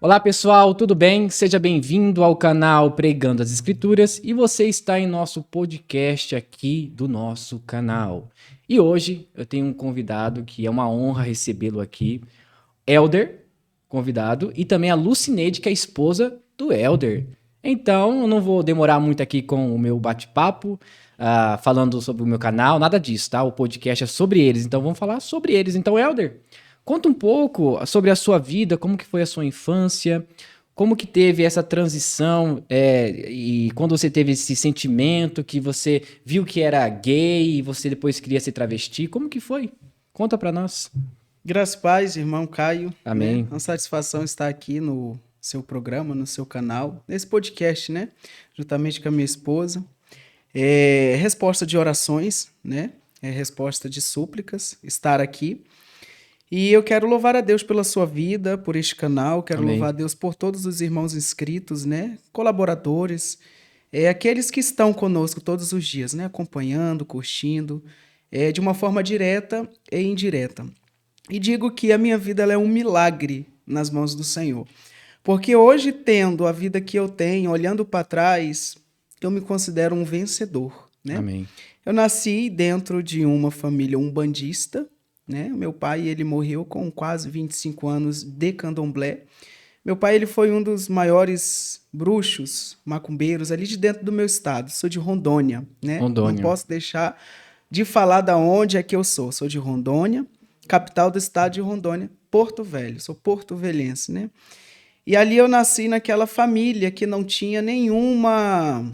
Olá pessoal, tudo bem? Seja bem-vindo ao canal Pregando as Escrituras e você está em nosso podcast aqui do nosso canal. E hoje eu tenho um convidado que é uma honra recebê-lo aqui, Elder, convidado, e também a Lucineide, que é a esposa do Elder. Então, eu não vou demorar muito aqui com o meu bate-papo, falando sobre o meu canal, nada disso, tá? O podcast é sobre eles, então vamos falar sobre eles. Então, Elder, conta um pouco sobre a sua vida, como que foi a sua infância, como que teve essa transição, e quando você teve esse sentimento que você viu que era gay e você depois queria ser travesti, como que foi? Conta pra nós. Graças e paz, irmão Caio, né? Amém. Uma satisfação estar aqui no seu programa, no seu canal, nesse podcast, né? Juntamente com a minha esposa. É resposta de orações, né? É resposta de súplicas, estar aqui. E eu quero louvar a Deus pela sua vida, por este canal, quero louvar a Amém. Deus por todos os irmãos inscritos, né? Colaboradores, aqueles que estão conosco todos os dias, né? Acompanhando, curtindo, de uma forma direta e indireta. E digo que a minha vida ela é um milagre nas mãos do Senhor. Porque hoje, tendo a vida que eu tenho, olhando para trás, eu me considero um vencedor, né? Amém. Eu nasci dentro de uma família umbandista, né? Meu pai, ele morreu com quase 25 anos de candomblé. Meu pai, ele foi um dos maiores bruxos, macumbeiros ali de dentro do meu estado. Sou de Rondônia, né? Não Rondônia. posso deixar de falar da onde é que eu sou. Sou de Rondônia, capital do estado de Rondônia, Porto Velho. Sou porto-velhense, né? E ali eu nasci naquela família que não tinha nenhuma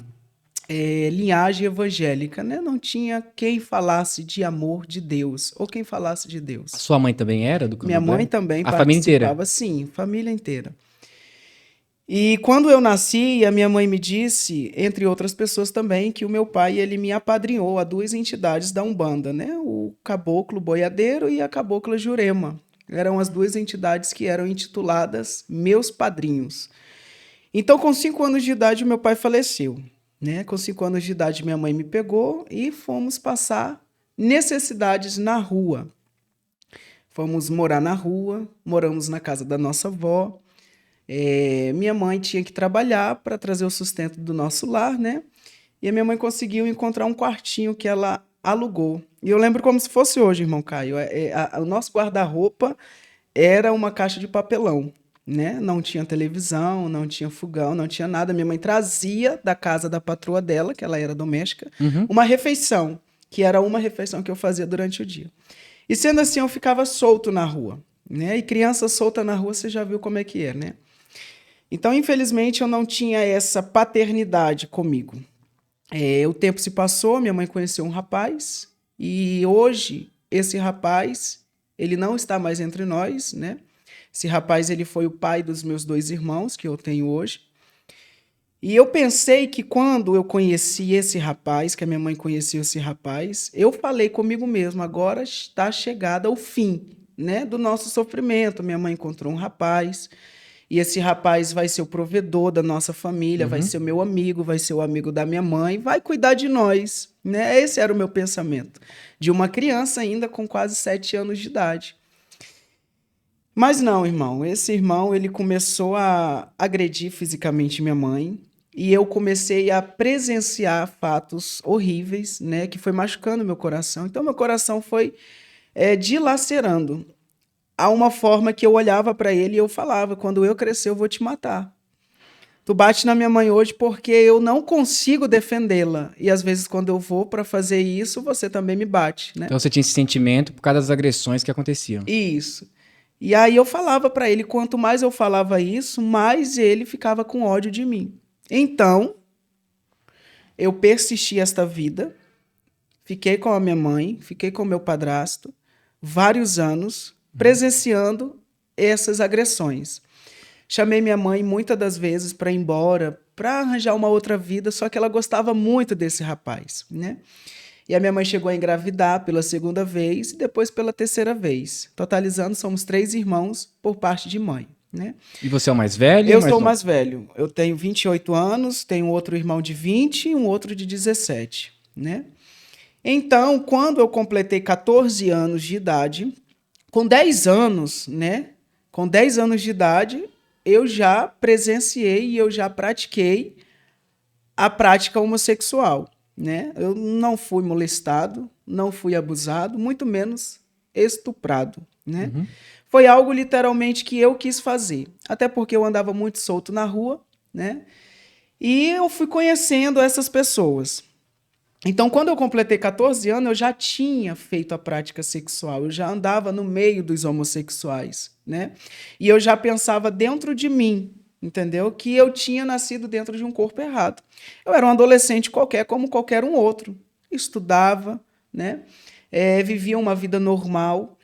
linhagem evangélica, né? Não tinha quem falasse de amor de Deus ou quem falasse de A Deus. sua mãe também era do Minha mãe candomblé? também A família inteira? participava, sim, família inteira. E quando eu nasci, a minha mãe me disse, entre outras pessoas também, que o meu pai ele me apadrinhou a duas entidades da Umbanda, né? O Caboclo Boiadeiro e a Cabocla Jurema. Eram as duas entidades que eram intituladas meus padrinhos. Então, com 5 anos de idade, meu pai faleceu, né? Com 5 anos de idade, minha mãe me pegou e fomos passar necessidades na rua. Fomos morar na rua, moramos na casa da nossa avó. Minha mãe tinha que trabalhar para trazer o sustento do nosso lar, né? E a minha mãe conseguiu encontrar um quartinho que ela alugou. E eu lembro como se fosse hoje, irmão Caio. O nosso guarda-roupa era uma caixa de papelão, né? Não tinha televisão, não tinha fogão, não tinha nada. Minha mãe trazia da casa da patroa dela, que ela era doméstica, Uhum. uma refeição, que era uma refeição que eu fazia durante o dia. E sendo assim, eu ficava solto na rua, né? E criança solta na rua, você já viu como é que é, né? Então, infelizmente, eu não tinha essa paternidade comigo. O tempo se passou, minha mãe conheceu um rapaz, e hoje esse rapaz, ele não está mais entre nós, né? Esse rapaz, ele foi o pai dos meus 2 irmãos, que eu tenho hoje. E eu pensei que quando eu conheci esse rapaz, que a minha mãe conheceu esse rapaz, eu falei comigo mesmo, agora está chegada o fim, né, do nosso sofrimento. Minha mãe encontrou um rapaz, e esse rapaz vai ser o provedor da nossa família, vai Uhum. ser o meu amigo, vai ser o amigo da minha mãe, vai cuidar de nós, né? Esse era o meu pensamento, de uma criança ainda com quase 7 anos de idade. Mas não, irmão, esse irmão, ele começou a agredir fisicamente minha mãe, e eu comecei a presenciar fatos horríveis, né, que foi machucando meu coração. Então, meu coração foi dilacerando. Há uma forma que eu olhava para ele e eu falava, quando eu crescer eu vou te matar. Tu bate na minha mãe hoje porque eu não consigo defendê-la. E às vezes quando eu vou para fazer isso, você também me bate, né? Então você tinha esse sentimento por causa das agressões que aconteciam. Isso. E aí eu falava para ele, quanto mais eu falava isso, mais ele ficava com ódio de mim. Então, eu persisti esta vida, fiquei com a minha mãe, fiquei com o meu padrasto, vários anos, presenciando essas agressões. Chamei minha mãe muitas das vezes para ir embora, para arranjar uma outra vida, só que ela gostava muito desse rapaz, né? E a minha mãe chegou a engravidar pela segunda vez e depois pela terceira vez. Totalizando, somos 3 irmãos por parte de mãe, né? E você é o mais velho ou Eu mais sou o novo? mais velho. Eu tenho 28 anos, tenho outro irmão de 20 e um outro de 17, né? Então, quando eu completei 14 anos de idade, com 10 anos, né? Com 10 anos de idade, eu já presenciei e eu já pratiquei a prática homossexual, né? Eu não fui molestado, não fui abusado, muito menos estuprado, né? Uhum. Foi algo literalmente que eu quis fazer, até porque eu andava muito solto na rua, né? E eu fui conhecendo essas pessoas. Então, quando eu completei 14 anos, eu já tinha feito a prática sexual, eu já andava no meio dos homossexuais, né? E eu já pensava dentro de mim, entendeu? Que eu tinha nascido dentro de um corpo errado. Eu era um adolescente qualquer, como qualquer um outro. Estudava, né? Vivia uma vida normal.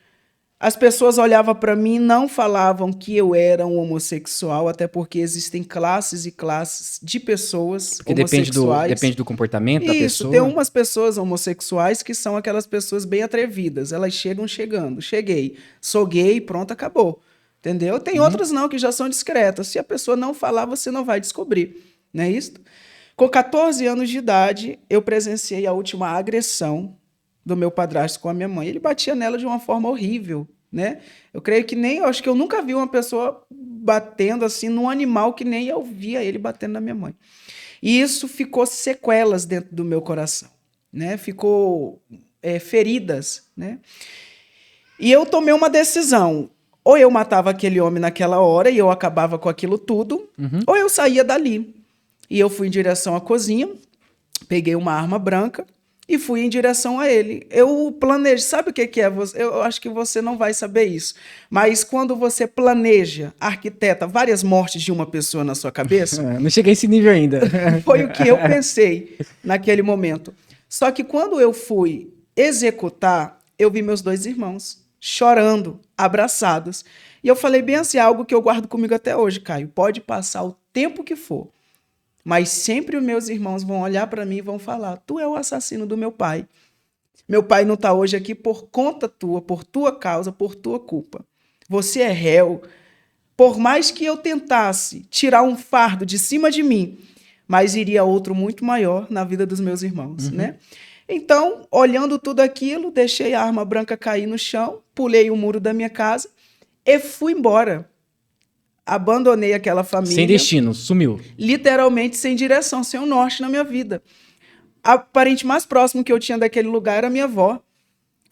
As pessoas olhavam para mim e não falavam que eu era um homossexual, até porque existem classes e classes de pessoas Porque homossexuais. depende do comportamento da Isso, tem pessoa. umas pessoas homossexuais que são aquelas pessoas bem atrevidas. Elas chegam chegando. Cheguei, sou gay, pronto, acabou. Entendeu? Tem Uhum. outras não, que já são discretas. Se a pessoa não falar, você não vai descobrir. Não é isso? Com 14 anos de idade, eu presenciei a última agressão do meu padrasto com a minha mãe. Ele batia nela de uma forma horrível, né? Eu creio que nem, eu acho que eu nunca vi uma pessoa batendo assim num animal que nem eu via ele batendo na minha mãe. E isso ficou sequelas dentro do meu coração, né? Ficou feridas, né? E eu tomei uma decisão. Ou eu matava aquele homem naquela hora e eu acabava com aquilo tudo, Uhum. ou eu saía dali. E eu fui em direção à cozinha, peguei uma arma branca e fui em direção a ele. Eu planejei, sabe o que é? Eu acho que você não vai saber isso, mas quando você planeja, arquiteta várias mortes de uma pessoa na sua cabeça, Não cheguei a esse nível ainda. foi o que eu pensei naquele momento. Só que quando eu fui executar, eu vi meus dois irmãos chorando, abraçados. E eu falei bem assim, algo que eu guardo comigo até hoje, Caio. Pode passar o tempo que for, mas sempre os meus irmãos vão olhar para mim e vão falar: tu é o assassino do meu pai. Meu pai não está hoje aqui por conta tua, por tua causa, por tua culpa. Você é réu. Por mais que eu tentasse tirar um fardo de cima de mim, mas iria outro muito maior na vida dos meus irmãos, né? Então, olhando tudo aquilo, deixei a arma branca cair no chão, pulei o muro da minha casa e fui embora. Abandonei aquela família. Sem destino, sumiu. Literalmente sem direção, sem um norte na minha vida. A parente mais próximo que eu tinha daquele lugar era a minha avó.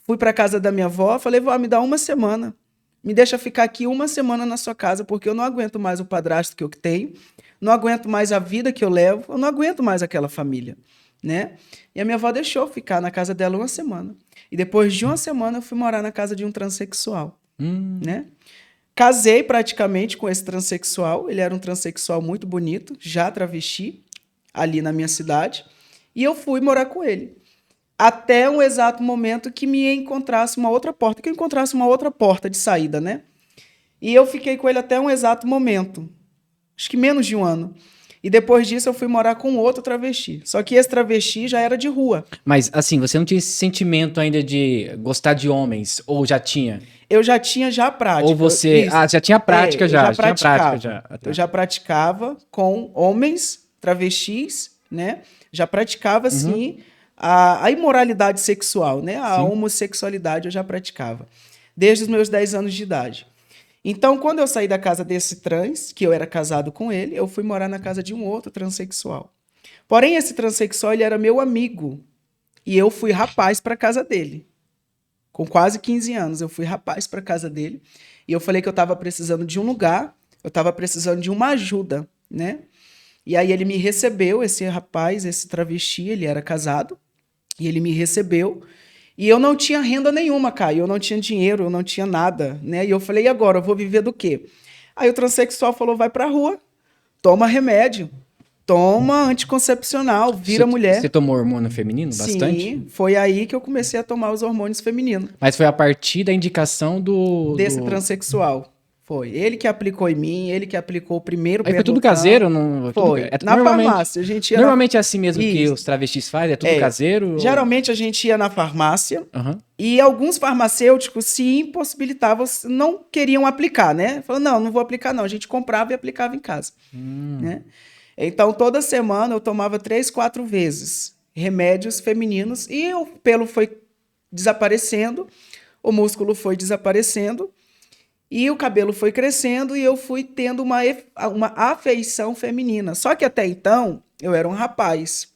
Fui para casa da minha avó, falei: vó, me dá uma semana. Me deixa ficar aqui uma semana na sua casa, porque eu não aguento mais o padrasto que eu tenho, não aguento mais a vida que eu levo, eu não aguento mais aquela família, né? E a minha avó deixou ficar na casa dela uma semana. E depois de uma semana eu fui morar na casa de um transexual, né? Casei praticamente com esse transexual, ele era um transexual muito bonito, já travesti, ali na minha cidade, e eu fui morar com ele. Até um exato momento que me encontrasse uma outra porta, que eu encontrasse uma outra porta de saída, né? E eu fiquei com ele até um exato momento, acho que menos de um ano. E depois disso eu fui morar com outro travesti. Só que esse travesti já era de rua. Mas assim, você não tinha esse sentimento ainda de gostar de homens, ou já tinha? Eu já tinha já prática. Ou você. Isso. Ah, já tinha prática já. Eu já Já tinha praticava. prática já. Ah, tá. Eu já praticava com homens travestis, né? Já praticava, sim, a imoralidade sexual, né? A Sim. homossexualidade eu já praticava. Desde os meus 10 anos de idade. Então, quando eu saí da casa desse trans, que eu era casado com ele, eu fui morar na casa de um outro transexual. Porém, esse transexual, ele era meu amigo. E eu fui rapaz para casa dele. Com quase 15 anos, eu fui rapaz para casa dele. E eu falei que eu estava precisando de um lugar, eu estava precisando de uma ajuda, né? E aí ele me recebeu, esse rapaz, esse travesti, ele era casado. E ele me recebeu. E eu não tinha renda nenhuma, Caio. Eu não tinha dinheiro, eu não tinha nada, né? E eu falei: e agora? Eu vou viver do quê? Aí o transexual falou: vai pra rua, toma remédio, toma anticoncepcional, vira mulher. Você tomou hormônio feminino bastante? Sim, foi aí que eu comecei a tomar os hormônios femininos. Mas foi a partir da indicação Desse transexual. Foi. Ele que aplicou em mim, ele que aplicou o primeiro Aí foi tudo Perlotan. caseiro? Não... Foi. É tudo Na normalmente... farmácia. A gente ia Normalmente é assim mesmo que Isso. os travestis fazem? É tudo caseiro? Geralmente a gente ia na farmácia Uhum. e alguns farmacêuticos se impossibilitavam, não queriam aplicar, né? Falaram: não vou aplicar não. A gente comprava e aplicava em casa. Né? Então, toda semana eu tomava 3, 4 vezes remédios femininos e o pelo foi desaparecendo, o músculo foi desaparecendo. E o cabelo foi crescendo e eu fui tendo uma afeição feminina. Só que até então, eu era um rapaz,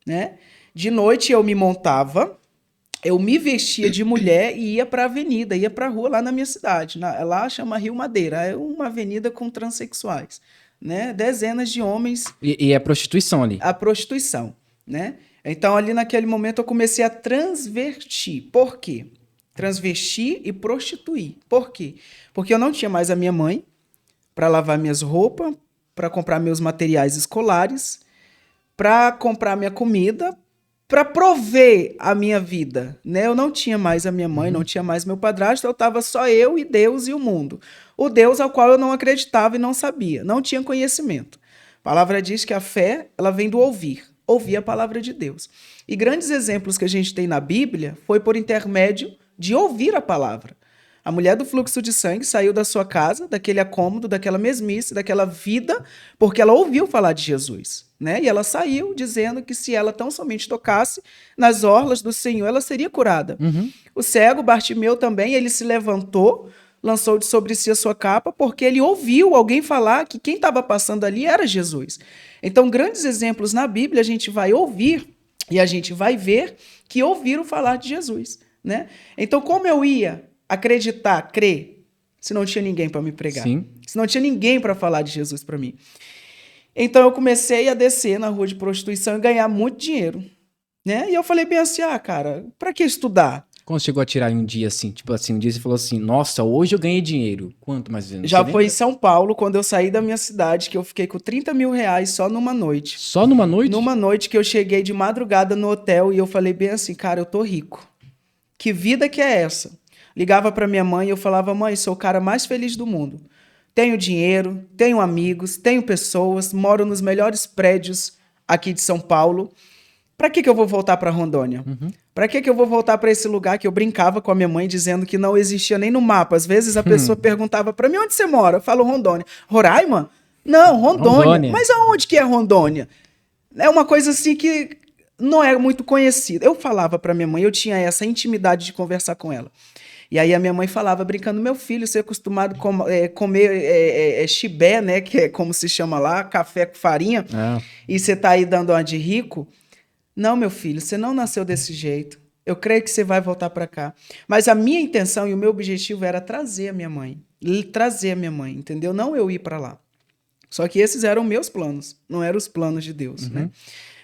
né? De noite eu me montava, eu me vestia de mulher e ia para a avenida, ia para a rua lá na minha cidade. Lá chama Rio Madeira, é uma avenida com transexuais, né? Dezenas de homens. E é prostituição ali. A prostituição, né? Então, ali naquele momento, eu comecei a transvertir. Por quê? Transvestir e prostituir. Por quê? Porque eu não tinha mais a minha mãe para lavar minhas roupas, para comprar meus materiais escolares, para comprar minha comida, para prover a minha vida, né? Eu não tinha mais a minha mãe, não tinha mais meu padrasto, eu estava só eu e Deus e o mundo. O Deus ao qual eu não acreditava e não sabia, não tinha conhecimento. A palavra diz que a fé, ela vem do ouvir a palavra de Deus. E grandes exemplos que a gente tem na Bíblia foi por intermédio de ouvir a palavra. A mulher do fluxo de sangue saiu da sua casa, daquele acômodo, daquela mesmice, daquela vida, porque ela ouviu falar de Jesus, né? E ela saiu dizendo que se ela tão somente tocasse nas orlas do Senhor, ela seria curada. O cego, Bartimeu também, ele se levantou, lançou de sobre si a sua capa, porque ele ouviu alguém falar que quem estava passando ali era Jesus. Então, grandes exemplos na Bíblia a gente vai ouvir e a gente vai ver que ouviram falar de Jesus, né? Então, como eu ia acreditar, crer, se não tinha ninguém para me pregar? Sim. Se não tinha ninguém para falar de Jesus para mim? Então, eu comecei a descer na rua de prostituição e ganhar muito dinheiro, né? E eu falei bem assim, cara, para que estudar? Quando chegou a tirar em um dia assim, tipo assim, um dia você falou assim, nossa, hoje eu ganhei dinheiro. Quanto mais ou menos? Já foi em São Paulo, quando eu saí da minha cidade, que eu fiquei com 30 mil reais só numa noite. Só numa noite? Numa noite que eu cheguei de madrugada no hotel e eu falei bem assim, cara, eu tô rico. Que vida que é essa? Ligava para minha mãe e eu falava, mãe, sou o cara mais feliz do mundo. Tenho dinheiro, tenho amigos, tenho pessoas, moro nos melhores prédios aqui de São Paulo. Para que eu vou voltar para Rondônia? Para que eu vou voltar para esse lugar que eu brincava com a minha mãe dizendo que não existia nem no mapa? Às vezes a pessoa perguntava para mim, onde você mora? Eu falo Rondônia. Roraima? Não, Rondônia. Mas aonde que é Rondônia? É uma coisa assim que não é muito conhecida. Eu falava para minha mãe, eu tinha essa intimidade de conversar com ela. E aí a minha mãe falava, brincando, meu filho, você é acostumado a comer chibé, né? Que é como se chama lá, café com farinha. E você tá aí dando uma de rico. Não, meu filho, você não nasceu desse jeito. Eu creio que você vai voltar para cá. Mas a minha intenção e o meu objetivo era trazer a minha mãe. Entendeu? Não eu ir para lá. Só que esses eram meus planos, não eram os planos de Deus, né?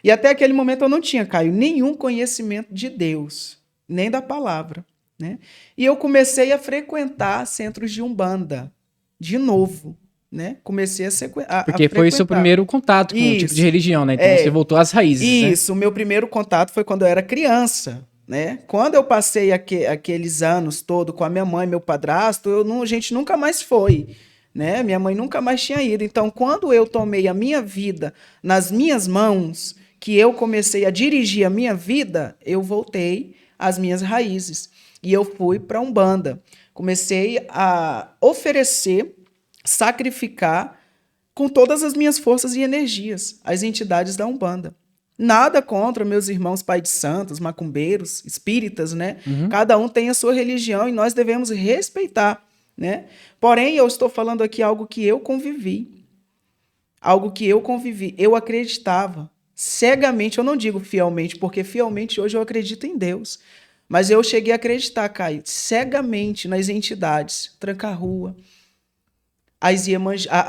E até aquele momento eu não tinha, Caio, nenhum conhecimento de Deus, nem da palavra, né? E eu comecei a frequentar centros de Umbanda, de novo, né? Comecei a frequentar. Porque foi o seu primeiro contato com o tipo de religião, né? Então você voltou às raízes, Isso, o meu primeiro contato foi quando eu era criança, né? Quando eu passei aqueles anos todo com a minha mãe, meu padrasto, a gente nunca mais foi, né? Minha mãe nunca mais tinha ido. Então, quando eu tomei a minha vida nas minhas mãos, que eu comecei a dirigir a minha vida, eu voltei às minhas raízes. E eu fui para Umbanda. Comecei a oferecer, sacrificar com todas as minhas forças e energias as entidades da Umbanda. Nada contra meus irmãos pai de santos, macumbeiros, espíritas, né? Cada um tem a sua religião e nós devemos respeitar, né? Porém, eu estou falando aqui algo que eu convivi. Eu acreditava cegamente, eu não digo fielmente, porque fielmente hoje eu acredito em Deus. Mas eu cheguei a acreditar, Caio, cegamente nas entidades, Tranca-Rua, a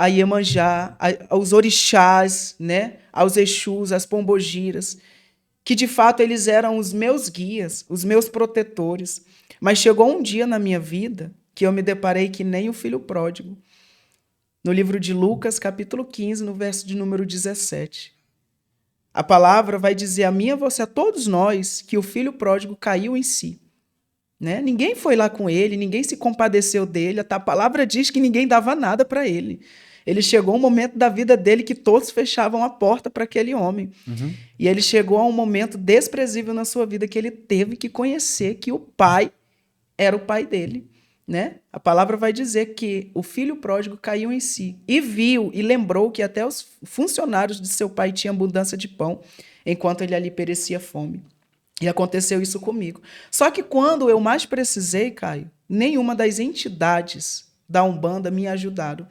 Iemanjá, aos orixás, né? Aos Exus, as pombogiras, que de fato eles eram os meus guias, os meus protetores. Mas chegou um dia na minha vida que eu me deparei que nem o filho pródigo. No livro de Lucas, capítulo 15, no verso de número 17. A palavra vai dizer a mim e a você, a todos nós, que o filho pródigo caiu em si. Né? Ninguém foi lá com ele, ninguém se compadeceu dele. A palavra diz que ninguém dava nada para ele. Ele chegou um momento da vida dele que todos fechavam a porta para aquele homem. E ele chegou a um momento desprezível na sua vida que ele teve que conhecer que o pai era o pai dele. Né? A palavra vai dizer que o filho pródigo caiu em si e viu e lembrou que até os funcionários de seu pai tinham abundância de pão, enquanto ele ali perecia fome. E aconteceu isso comigo. Só que quando eu mais precisei, Caio, nenhuma das entidades da Umbanda me ajudaram.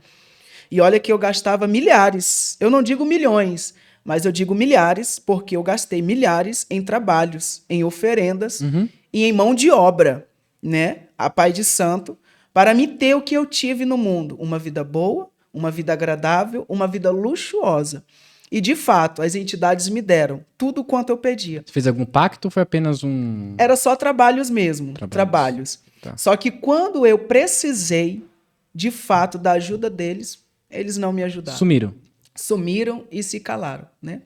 E olha que eu gastava milhares, eu não digo milhões, mas eu digo milhares, porque eu gastei milhares em trabalhos, em oferendas e em mão de obra, né? A pai de santo, para me ter o que eu tive no mundo, uma vida boa, uma vida agradável, uma vida luxuosa. E, de fato, as entidades me deram tudo quanto eu pedia. Você fez algum pacto ou foi apenas um... Era só trabalhos mesmo, trabalhos. Tá. Só que quando eu precisei, de fato, da ajuda deles, eles não me ajudaram. Sumiram e se calaram, né?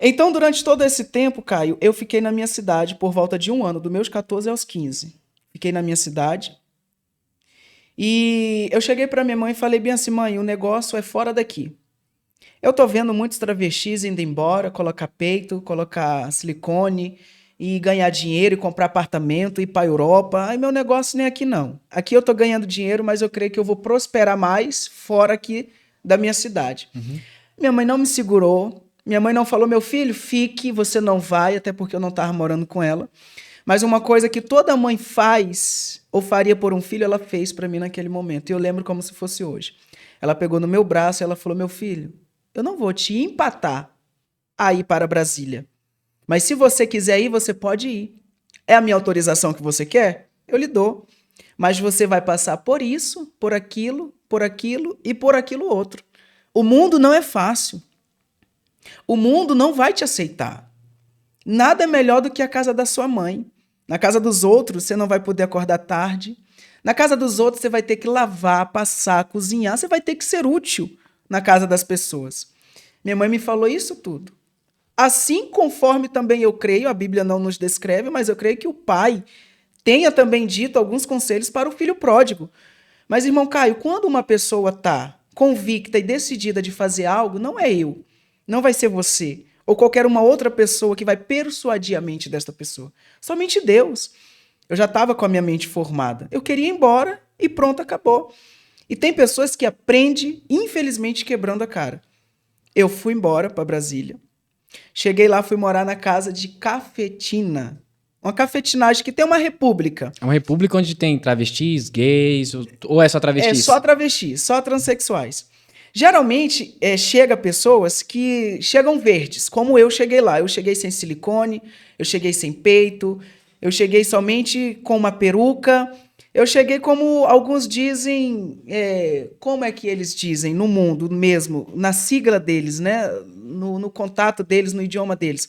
Então, durante todo esse tempo, Caio, eu fiquei na minha cidade por volta de 1 ano, dos meus 14 aos 15. Fiquei na minha cidade. E eu cheguei para minha mãe e falei bem assim, mãe, o negócio é fora daqui. Eu tô vendo muitos travestis indo embora, colocar peito, colocar silicone e ganhar dinheiro e comprar apartamento e ir para a Europa. Ai, meu negócio nem aqui não. Aqui eu tô ganhando dinheiro, mas eu creio que eu vou prosperar mais fora aqui da minha cidade. Minha mãe não me segurou. Minha mãe não falou, meu filho, fique, você não vai, até porque eu não estava morando com ela. Mas uma coisa que toda mãe faz ou faria por um filho, ela fez para mim naquele momento. E eu lembro como se fosse hoje. Ela pegou no meu braço e ela falou, meu filho, eu não vou te empatar a ir para Brasília. Mas se você quiser ir, você pode ir. É a minha autorização que você quer? Eu lhe dou. Mas você vai passar por isso, por aquilo e por aquilo outro. O mundo não é fácil. O mundo não vai te aceitar. Nada é melhor do que a casa da sua mãe. Na casa dos outros, você não vai poder acordar tarde. Na casa dos outros, você vai ter que lavar, passar, cozinhar. Você vai ter que ser útil na casa das pessoas. Minha mãe me falou isso tudo. Assim conforme também eu creio, a Bíblia não nos descreve, mas eu creio que o pai tenha também dito alguns conselhos para o filho pródigo. Mas, irmão Caio, quando uma pessoa está convicta e decidida de fazer algo, não é eu, não vai ser você, ou qualquer uma outra pessoa que vai persuadir a mente desta pessoa. Somente Deus. Eu já estava com a minha mente formada. Eu queria ir embora e pronto, acabou. E tem pessoas que aprendem, infelizmente, quebrando a cara. Eu fui embora para Brasília. Cheguei lá, fui morar na casa de Cafetina. Uma cafetinagem que tem uma república. É uma república onde tem travestis, gays, ou é só travestis? É só travestis, só transexuais. Geralmente, chega pessoas que chegam verdes, como eu cheguei lá. Eu cheguei sem silicone, eu cheguei sem peito, eu cheguei somente com uma peruca. Eu cheguei como alguns dizem, como é que eles dizem no mundo mesmo, na sigla deles, né? No contato deles, no idioma deles.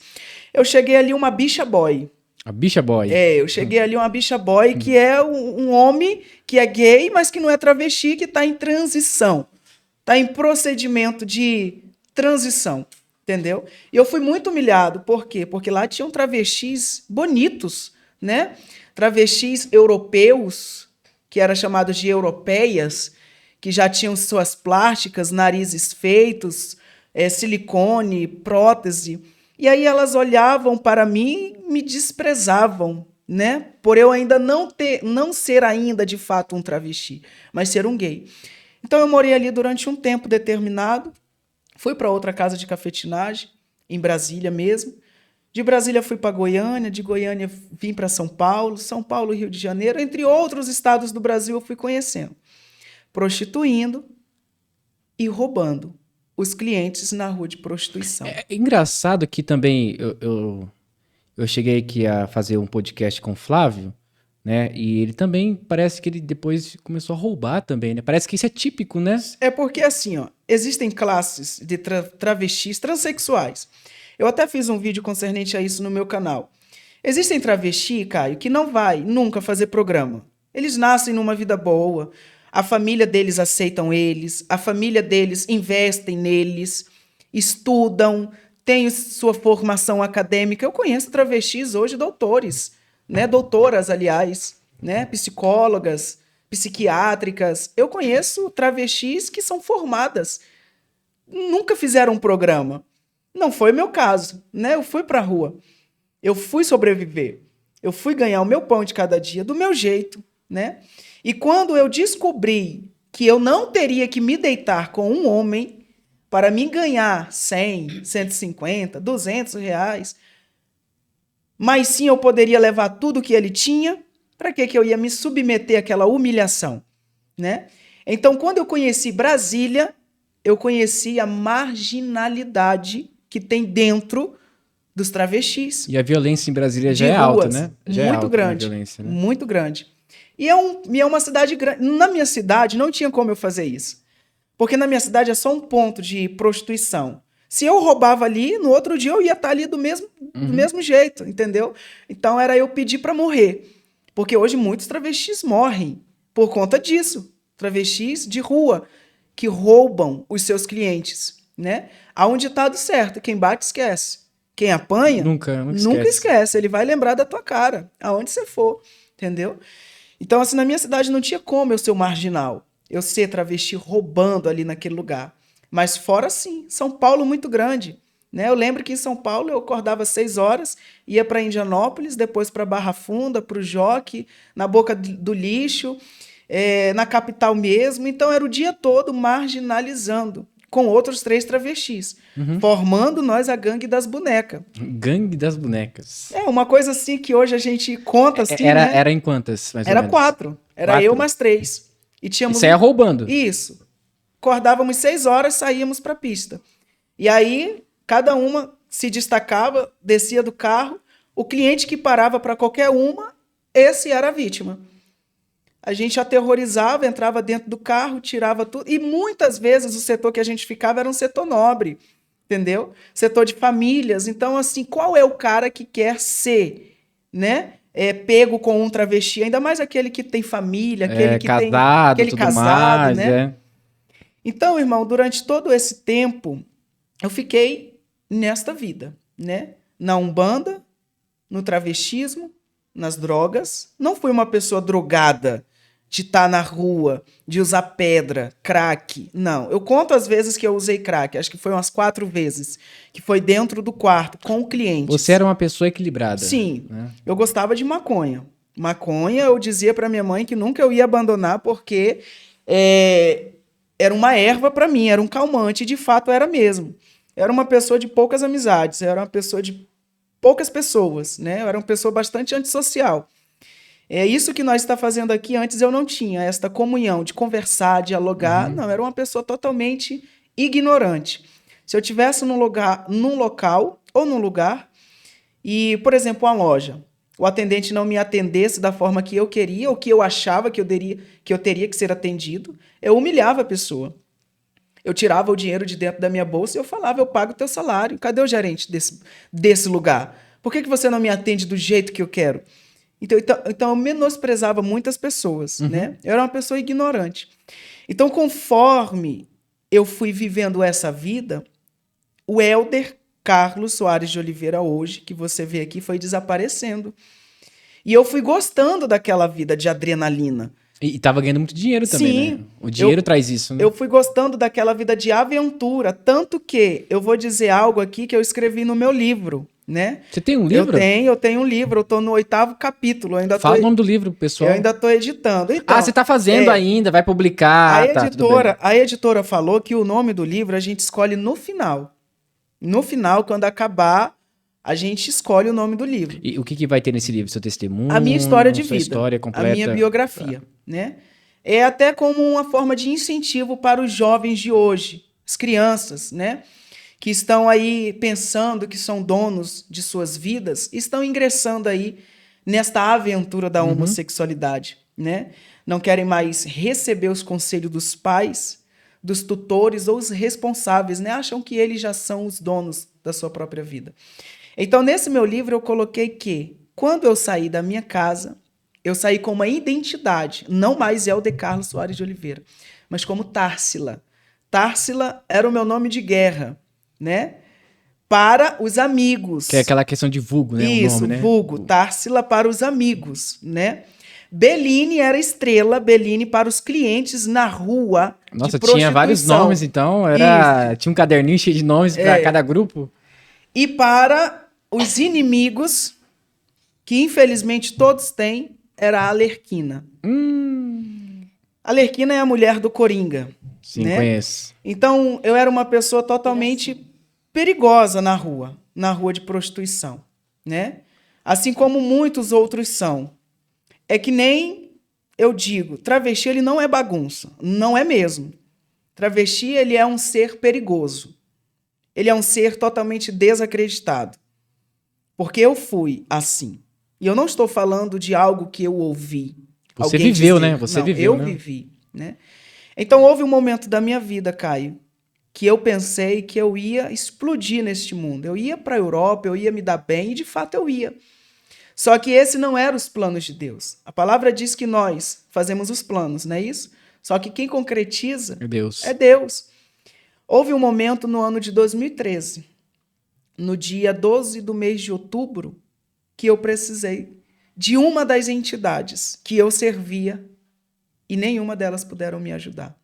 Eu cheguei ali uma bicha boy. A bicha boy. Eu cheguei ali uma bicha boy que é um homem que é gay, mas que não é travesti, que está em transição. Está em procedimento de transição, entendeu? E eu fui muito humilhado. Por quê? Porque lá tinham travestis bonitos, né? Travestis europeus, que eram chamados de europeias, que já tinham suas plásticas, narizes feitos, silicone, prótese. E aí elas olhavam para mim e me desprezavam, né? Por eu ainda não ser ainda de fato um travesti, mas ser um gay. Então eu morei ali durante um tempo determinado, fui para outra casa de cafetinagem, em Brasília mesmo. De Brasília fui para Goiânia, de Goiânia vim para São Paulo, Rio de Janeiro, entre outros estados do Brasil eu fui conhecendo. Prostituindo e roubando os clientes na rua de prostituição. É engraçado que também eu cheguei aqui a fazer um podcast com o Flávio, né? E ele também, parece que ele depois começou a roubar também, né? Parece que isso é típico, né? É porque assim, ó, existem classes de travestis transexuais. Eu até fiz um vídeo concernente a isso no meu canal. Existem travestis, Caio, que não vai nunca fazer programa. Eles nascem numa vida boa, a família deles aceitam eles, a família deles investem neles, estudam, têm sua formação acadêmica. Eu conheço travestis hoje, doutores, né? Doutoras, aliás, né? Psicólogas, psiquiátricas. Eu conheço travestis que são formadas, nunca fizeram um programa. Não foi meu caso, né? Eu fui para a rua, eu fui sobreviver, eu fui ganhar o meu pão de cada dia do meu jeito, né? E quando eu descobri que eu não teria que me deitar com um homem para me ganhar 100, 150, 200 reais, mas sim eu poderia levar tudo que ele tinha, para que eu ia me submeter àquela humilhação? né? Então, quando eu conheci Brasília, eu conheci a marginalidade que tem dentro dos travestis. E a violência em Brasília De já é alta, ruas, né? Já é muito alta, né, a grande, violência, né? muito grande. E é uma cidade grande. Na minha cidade não tinha como eu fazer isso. Porque na minha cidade é só um ponto de prostituição. Se eu roubava ali, no outro dia eu ia estar ali do mesmo jeito, entendeu? Então era eu pedir para morrer. Porque hoje muitos travestis morrem por conta disso. Travestis de rua que roubam os seus clientes, né? Há um ditado certo, quem bate esquece. Quem apanha, Nunca nunca esquece. esquece. Ele vai lembrar da tua cara, aonde você for, entendeu? Então, assim, na minha cidade não tinha como eu ser o marginal, eu ser travesti roubando ali naquele lugar. Mas fora, sim, São Paulo muito grande, né? Eu lembro que em São Paulo eu acordava às 6 horas, ia para Indianópolis, depois para Barra Funda, para o Jockey, na Boca do Lixo, na capital mesmo. Então, era o dia todo marginalizando com outros 3 travestis, formando nós a gangue das bonecas. Gangue das bonecas. É uma coisa assim que hoje a gente conta assim, Era, né? era em quantas, mais ou Era menos? 4. Era 4? eu mais 3. E tínhamos Isso aí é roubando. Isso. Acordávamos 6 horas, saíamos para a pista. E aí, cada uma se destacava, descia do carro. O cliente que parava para qualquer uma, esse era a vítima. A gente aterrorizava, entrava dentro do carro, tirava tudo. E muitas vezes o setor que a gente ficava era um setor nobre, entendeu? Setor de famílias. Então, assim, qual é o cara que quer ser, né? Pego com um travesti, ainda mais aquele que tem família, aquele que tem Casado, aquele tudo casado, mais, né? Então, irmão, durante todo esse tempo, eu fiquei nesta vida, né? Na Umbanda, no travestismo, nas drogas. Não fui uma pessoa drogada de estar na rua, de usar pedra, crack. Não. Eu conto as vezes que eu usei crack. Acho que foi umas 4 vezes. Que foi dentro do quarto, com clientes. Você era uma pessoa equilibrada. Sim. Né? Eu gostava de maconha. Maconha, eu dizia para minha mãe que nunca eu ia abandonar porque era uma erva para mim, era um calmante. E de fato era mesmo. Eu era uma pessoa de poucas amizades. Eu era uma pessoa de poucas pessoas, né? Eu era uma pessoa bastante antissocial. É isso que nós está fazendo aqui. Antes eu não tinha esta comunhão de conversar, dialogar. Não, era uma pessoa totalmente ignorante. Se eu tivesse num local ou num lugar e, por exemplo, uma loja, o atendente não me atendesse da forma que eu queria ou que eu achava que eu teria que ser atendido, eu humilhava a pessoa. Eu tirava o dinheiro de dentro da minha bolsa e eu falava, eu pago o teu salário. Cadê o gerente desse lugar? Por que você não me atende do jeito que eu quero? Então eu menosprezava muitas pessoas, né? Eu era uma pessoa ignorante. Então, conforme eu fui vivendo essa vida, o Elder Carlos Soares de Oliveira hoje, que você vê aqui, foi desaparecendo. E eu fui gostando daquela vida de adrenalina. E tava ganhando muito dinheiro também, Sim, né? O dinheiro traz isso, né? Eu fui gostando daquela vida de aventura, tanto que eu vou dizer algo aqui que eu escrevi no meu livro, né? Você tem um livro? Eu tenho um livro, eu tô no 8º capítulo, Fala o nome do livro, pessoal. Eu ainda tô editando. Então, você tá fazendo ainda, vai publicar, a editora falou que o nome do livro a gente escolhe no final. No final, quando acabar, a gente escolhe o nome do livro. E o que vai ter nesse livro? Seu testemunho? A minha história de vida. História completa? A minha biografia, né? É até como uma forma de incentivo para os jovens de hoje, as crianças, né? Que estão aí pensando que são donos de suas vidas, estão ingressando aí nesta aventura da homossexualidade, né? Não querem mais receber os conselhos dos pais, dos tutores ou os responsáveis, né? Acham que eles já são os donos da sua própria vida. Então, nesse meu livro, eu coloquei que, quando eu saí da minha casa, eu saí com uma identidade, não mais Elder Carlos Soares de Oliveira, mas como Társila. Társila era o meu nome de guerra, né? Para os amigos. Que é aquela questão de vulgo, né? Isso, o nome, né? vulgo. Társila para os amigos, né? Beline era estrela, Beline para os clientes na rua. Nossa, tinha vários nomes, então. Tinha um caderninho cheio de nomes para cada grupo. E para os inimigos, que infelizmente todos têm, era a Alerquina. A Alerquina é a mulher do Coringa. Sim, né? Conheço. Então, eu era uma pessoa totalmente perigosa na rua de prostituição, né? Assim como muitos outros são. É que nem eu digo, travesti ele não é bagunça, não é mesmo. Travesti ele é um ser perigoso. Ele é um ser totalmente desacreditado. Porque eu fui assim. E eu não estou falando de algo que eu ouvi. Você viveu, dizer. né? Você não, viveu, eu né? vivi, né? Então houve um momento da minha vida, Caio, que eu pensei que eu ia explodir neste mundo. Eu ia para a Europa, eu ia me dar bem, e de fato eu ia. Só que esse não era os planos de Deus. A palavra diz que nós fazemos os planos, não é isso? Só que quem concretiza Meu Deus. é Deus. Houve um momento no ano de 2013, no dia 12 do mês de outubro, que eu precisei de uma das entidades que eu servia e nenhuma delas puderam me ajudar.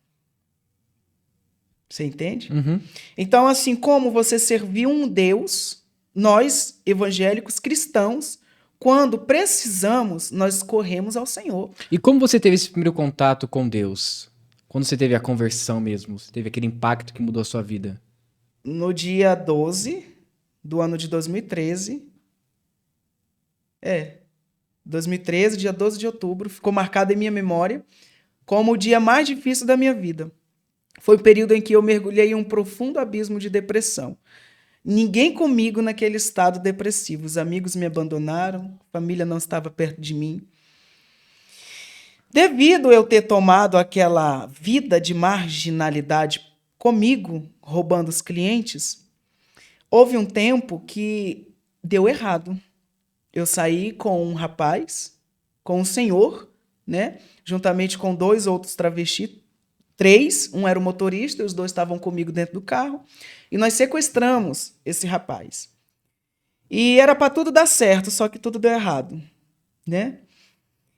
Você entende? Uhum. Então, assim como você serviu um Deus, nós, evangélicos cristãos, quando precisamos, nós corremos ao Senhor. E como você teve esse primeiro contato com Deus? Quando você teve a conversão mesmo? Você teve aquele impacto que mudou a sua vida? No dia 12 do ano de 2013, 2013, dia 12 de outubro, ficou marcado em minha memória como o dia mais difícil da minha vida. Foi o período em que eu mergulhei em um profundo abismo de depressão. Ninguém comigo naquele estado depressivo. Os amigos me abandonaram, a família não estava perto de mim. Devido eu ter tomado aquela vida de marginalidade comigo, roubando os clientes, houve um tempo que deu errado. Eu saí com um rapaz, com um senhor, né? Juntamente com 2 outros travestis, 3, um era o motorista e os 2 estavam comigo dentro do carro, e nós sequestramos esse rapaz. E era para tudo dar certo, só que tudo deu errado, né?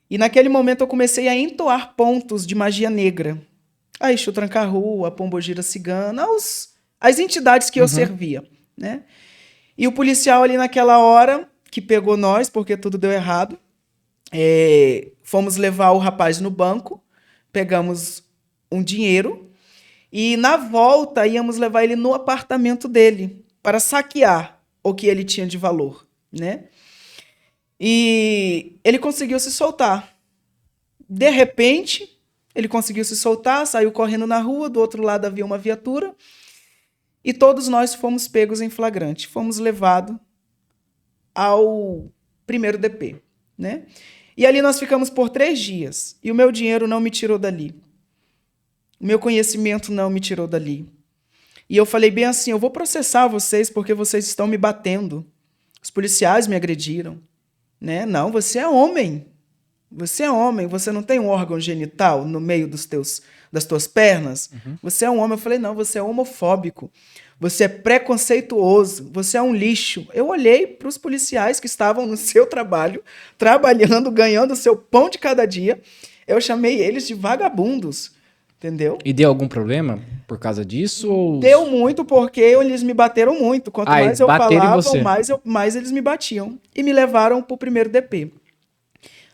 E naquele momento eu comecei a entoar pontos de magia negra. A Exu Tranca-Rua, a Pombogira Cigana, as entidades que eu servia, né? E o policial ali naquela hora, que pegou nós, porque tudo deu errado, fomos levar o rapaz no banco, pegamos um dinheiro e na volta íamos levar ele no apartamento dele para saquear o que ele tinha de valor, né? E ele conseguiu se soltar. De repente, ele conseguiu se soltar, saiu correndo na rua, do outro lado havia uma viatura e todos nós fomos pegos em flagrante. Fomos levados ao primeiro DP, né? E ali nós ficamos por 3 dias e o meu dinheiro não me tirou dali. O meu conhecimento não me tirou dali. E eu falei bem assim, eu vou processar vocês porque vocês estão me batendo. Os policiais me agrediram, né? Não, você é homem. Você é homem, você não tem um órgão genital no meio das tuas pernas? Você é um homem. Eu falei, não, você é homofóbico. Você é preconceituoso, você é um lixo. Eu olhei para os policiais que estavam no seu trabalho, trabalhando, ganhando o seu pão de cada dia. Eu chamei eles de vagabundos. Entendeu? E deu algum problema por causa disso? Ou... Deu muito porque eles me bateram muito. Quanto mais eu falava, mais eles me batiam. E me levaram para o primeiro DP.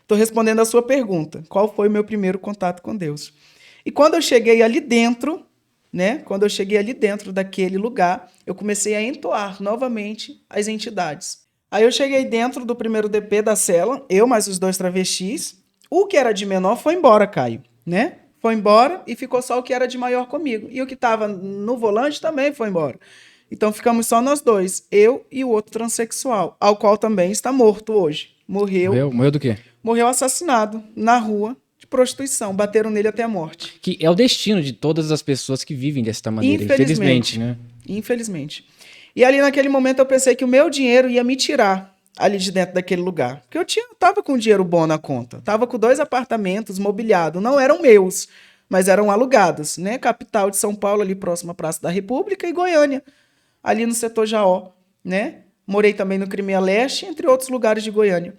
Estou respondendo a sua pergunta. Qual foi o meu primeiro contato com Deus? E quando eu cheguei ali dentro, né? Quando eu cheguei ali dentro daquele lugar, eu comecei a entoar novamente as entidades. Aí eu cheguei dentro do primeiro DP da cela, eu mais os 2 travestis. O que era de menor foi embora, Caio, né? Foi embora e ficou só o que era de maior comigo. E o que estava no volante também foi embora. Então ficamos só nós 2, eu e o outro transexual, ao qual também está morto hoje. Morreu do quê? Morreu assassinado na rua de prostituição. Bateram nele até a morte. Que é o destino de todas as pessoas que vivem dessa maneira, infelizmente, né? Infelizmente. E ali naquele momento eu pensei que o meu dinheiro ia me tirar ali de dentro daquele lugar. Porque eu tava com dinheiro bom na conta. Tava com 2 apartamentos mobiliados. Não eram meus, mas eram alugados, né? Capital de São Paulo, ali próximo à Praça da República, e Goiânia, ali no setor Jaó, né? Morei também no Crimea Leste, entre outros lugares de Goiânia.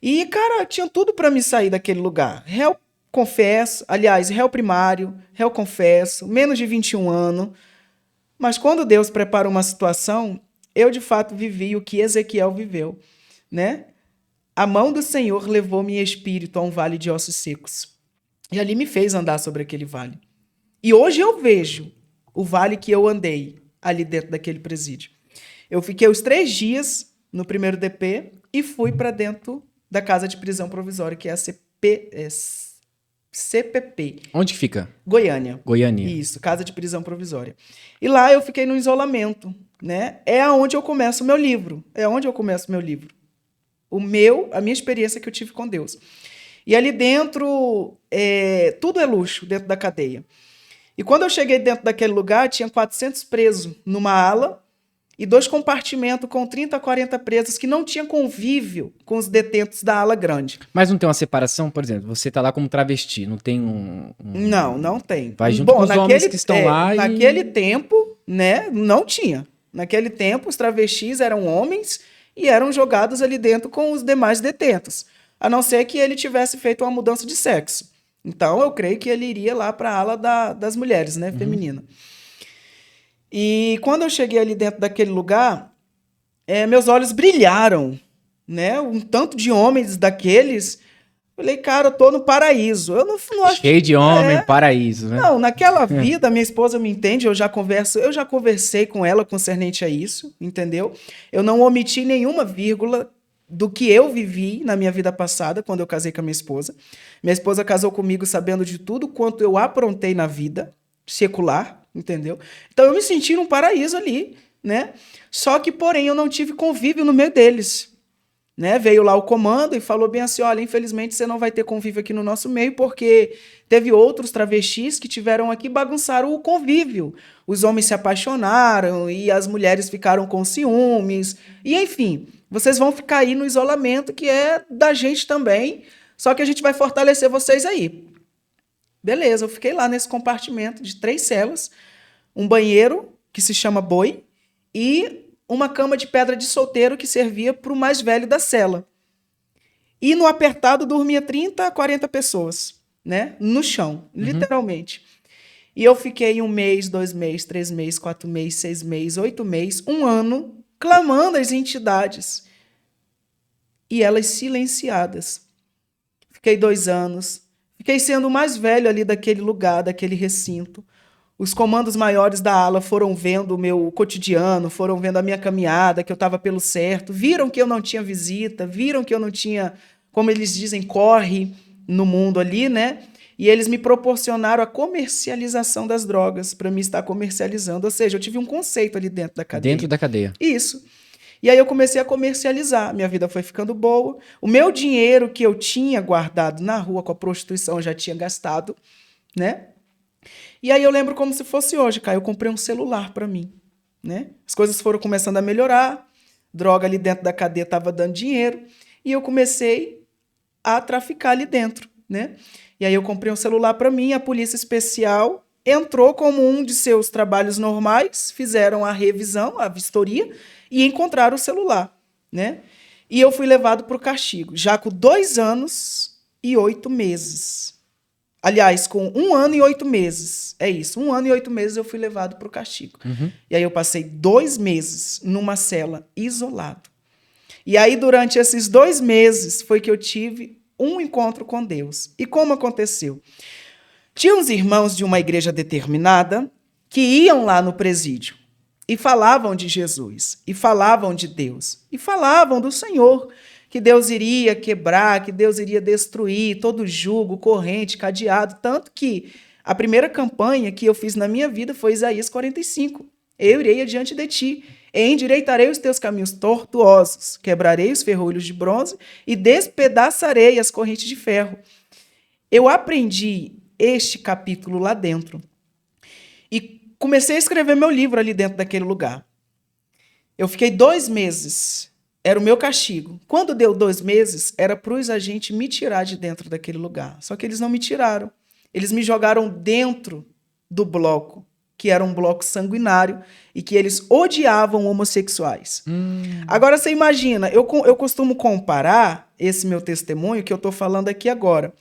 E, cara, tinha tudo para me sair daquele lugar. Réu confesso, aliás, réu primário, réu confesso, menos de 21 anos. Mas quando Deus prepara uma situação, eu de fato vivi o que Ezequiel viveu, né? A mão do Senhor levou meu espírito a um vale de ossos secos. E ali me fez andar sobre aquele vale. E hoje eu vejo o vale que eu andei ali dentro daquele presídio. Eu fiquei os 3 dias no primeiro DP e fui para dentro da casa de prisão provisória, que é a CPP. Onde que fica? Goiânia. Goiânia. Isso, Casa de Prisão Provisória. E lá eu fiquei no isolamento, né? É onde eu começo o meu livro. É onde eu começo o meu livro. A minha experiência que eu tive com Deus. E ali dentro, tudo é luxo dentro da cadeia. E quando eu cheguei dentro daquele lugar, tinha 400 presos numa ala e 2 compartimentos com 30 a 40 presos que não tinham convívio com os detentos da ala grande. Mas não tem uma separação? Por exemplo, você tá lá como travesti, não tem Não tem. Vai junto com os homens que estão lá naquele tempo, né, não tinha. Naquele tempo, os travestis eram homens e eram jogados ali dentro com os demais detentos. A não ser que ele tivesse feito uma mudança de sexo. Então, eu creio que ele iria lá para a ala das mulheres, né, feminina. E quando eu cheguei ali dentro daquele lugar, meus olhos brilharam, né? Um tanto de homens daqueles. Falei, cara, eu tô no paraíso. Eu não cheio de homem, paraíso, né? Não, naquela vida, minha esposa me entende, eu já conversei com ela concernente a isso, entendeu? Eu não omiti nenhuma vírgula do que eu vivi na minha vida passada, quando eu casei com a minha esposa. Minha esposa casou comigo sabendo de tudo quanto eu aprontei na vida secular, entendeu? Então eu me senti num paraíso ali, né? Só que, porém, eu não tive convívio no meio deles, né? Veio lá o comando e falou bem assim, olha, infelizmente você não vai ter convívio aqui no nosso meio, porque teve outros travestis que tiveram aqui e bagunçaram o convívio. Os homens se apaixonaram e as mulheres ficaram com ciúmes, e enfim, vocês vão ficar aí no isolamento, que é da gente também, só que a gente vai fortalecer vocês aí. Beleza, eu fiquei lá nesse compartimento de 3 celas, um banheiro, que se chama boi, e uma cama de pedra de solteiro que servia para o mais velho da cela. E no apertado dormia 30 a 40 pessoas, né? No chão, literalmente. E eu fiquei 1 mês, 2 meses, 3 meses, 4 meses, 6 meses, 8 meses, 1 ano, clamando às entidades. E elas silenciadas. Fiquei 2 anos. Fiquei sendo o mais velho ali daquele lugar, daquele recinto. Os comandos maiores da ala foram vendo o meu cotidiano, foram vendo a minha caminhada, que eu estava pelo certo, viram que eu não tinha visita, viram que eu não tinha, como eles dizem, corre no mundo ali, né? E eles me proporcionaram a comercialização das drogas, para mim estar comercializando. Ou seja, eu tive um conceito ali dentro da cadeia. Dentro da cadeia. Isso. E aí eu comecei a comercializar, minha vida foi ficando boa. O meu dinheiro que eu tinha guardado na rua com a prostituição eu já tinha gastado, né? E aí eu lembro como se fosse hoje, cara, eu comprei um celular para mim, né? As coisas foram começando a melhorar, droga ali dentro da cadeia estava dando dinheiro, e eu comecei a traficar ali dentro, né? E aí eu comprei um celular para mim, a polícia especial entrou como um de seus trabalhos normais, fizeram a revisão, a vistoria, e encontraram o celular, né? E eu fui levado para o castigo, já com 2 anos e 8 meses. Aliás, com 1 ano e 8 meses. É isso, 1 ano e 8 meses eu fui levado para o castigo. E aí eu passei 2 meses numa cela, isolado. E aí, durante esses 2 meses, foi que eu tive um encontro com Deus. E como aconteceu? Tinha uns irmãos de uma igreja determinada que iam lá no presídio e falavam de Jesus, e falavam de Deus, e falavam do Senhor, que Deus iria quebrar, que Deus iria destruir todo jugo, corrente, cadeado, tanto que a primeira campanha que eu fiz na minha vida foi Isaías 45. Eu irei adiante de ti, endireitarei os teus caminhos tortuosos, quebrarei os ferrolhos de bronze e despedaçarei as correntes de ferro. Eu aprendi este capítulo lá dentro e comecei a escrever meu livro ali dentro daquele lugar. Eu fiquei 2 meses, era o meu castigo. Quando deu 2 meses, era para os agentes me tirar de dentro daquele lugar. Só que eles não me tiraram. Eles me jogaram dentro do bloco, que era um bloco sanguinário e que eles odiavam homossexuais. Agora, você imagina, eu costumo comparar esse meu testemunho que eu estou falando aqui agora.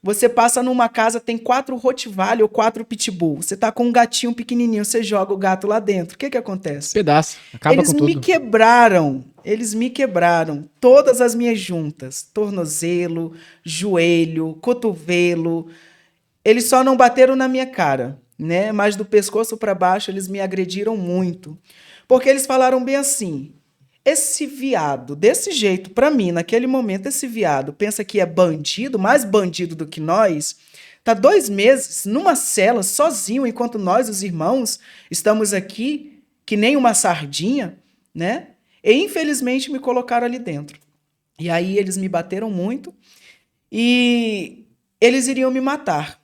Você passa numa casa, tem 4 Rottweiler ou 4 Pitbull. Você tá com um gatinho pequenininho, você joga o gato lá dentro. O que acontece? Pedaço, acaba com tudo. Eles me quebraram todas as minhas juntas. Tornozelo, joelho, cotovelo. Eles só não bateram na minha cara, né? Mas do pescoço para baixo eles me agrediram muito. Porque eles falaram bem assim: esse viado, desse jeito, para mim, naquele momento, esse viado pensa que é bandido, mais bandido do que nós, Tá 2 meses numa cela, sozinho, enquanto nós, os irmãos, estamos aqui, que nem uma sardinha, né? E infelizmente me colocaram ali dentro. E aí eles me bateram muito e eles iriam me matar.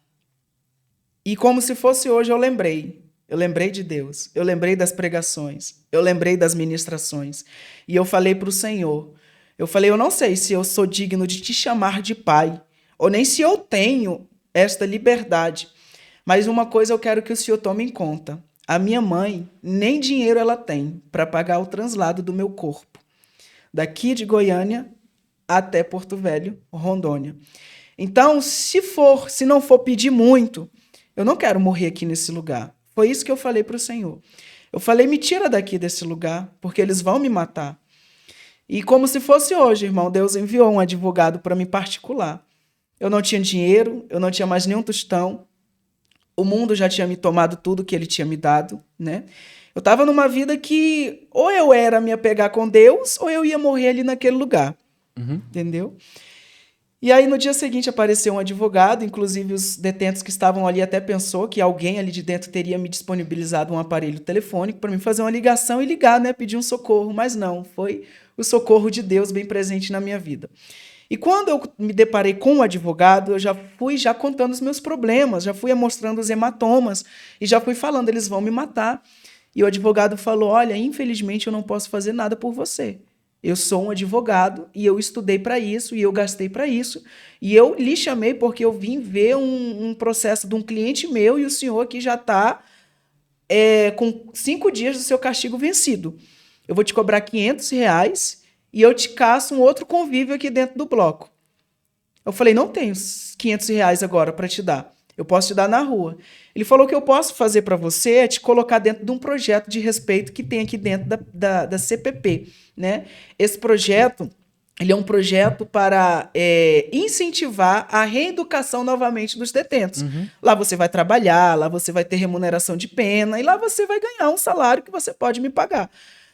E como se fosse hoje, eu lembrei. Eu lembrei de Deus, eu lembrei das pregações, eu lembrei das ministrações. E eu falei para o Senhor, eu não sei se eu sou digno de te chamar de pai, ou nem se eu tenho esta liberdade. Mas uma coisa eu quero que o Senhor tome em conta. A minha mãe, nem dinheiro ela tem para pagar o translado do meu corpo. Daqui de Goiânia até Porto Velho, Rondônia. Então, se não for pedir muito, eu não quero morrer aqui nesse lugar. Foi isso que eu falei para o Senhor. Eu falei, me tira daqui desse lugar, porque eles vão me matar. E como se fosse hoje, irmão, Deus enviou um advogado para mim particular. Eu não tinha dinheiro, eu não tinha mais nenhum tostão. O mundo já tinha me tomado tudo que ele tinha me dado, né? Eu estava numa vida que ou eu era me apegar com Deus, ou eu ia morrer ali naquele lugar. Entendeu? E aí no dia seguinte apareceu um advogado, inclusive os detentos que estavam ali até pensou que alguém ali de dentro teria me disponibilizado um aparelho telefônico para mim fazer uma ligação e ligar, né? Pedir um socorro, mas não, foi o socorro de Deus bem presente na minha vida. E quando eu me deparei com o advogado, eu já fui contando os meus problemas, já fui mostrando os hematomas e já fui falando, eles vão me matar. E o advogado falou, olha, infelizmente eu não posso fazer nada por você. Eu sou um advogado e eu estudei para isso e eu gastei para isso. E eu lhe chamei porque eu vim ver um processo de um cliente meu e o senhor aqui já está com 5 dias do seu castigo vencido. Eu vou te cobrar R$500 e eu te caço um outro convívio aqui dentro do bloco. Eu falei, não tenho R$500 agora para te dar. Eu posso te dar na rua. Ele falou que eu posso fazer para você é te colocar dentro de um projeto de respeito que tem aqui dentro da CPP. Né? Esse projeto, ele é um projeto para incentivar a reeducação novamente dos detentos. Lá você vai trabalhar, lá você vai ter remuneração de pena e lá você vai ganhar um salário que você pode me pagar.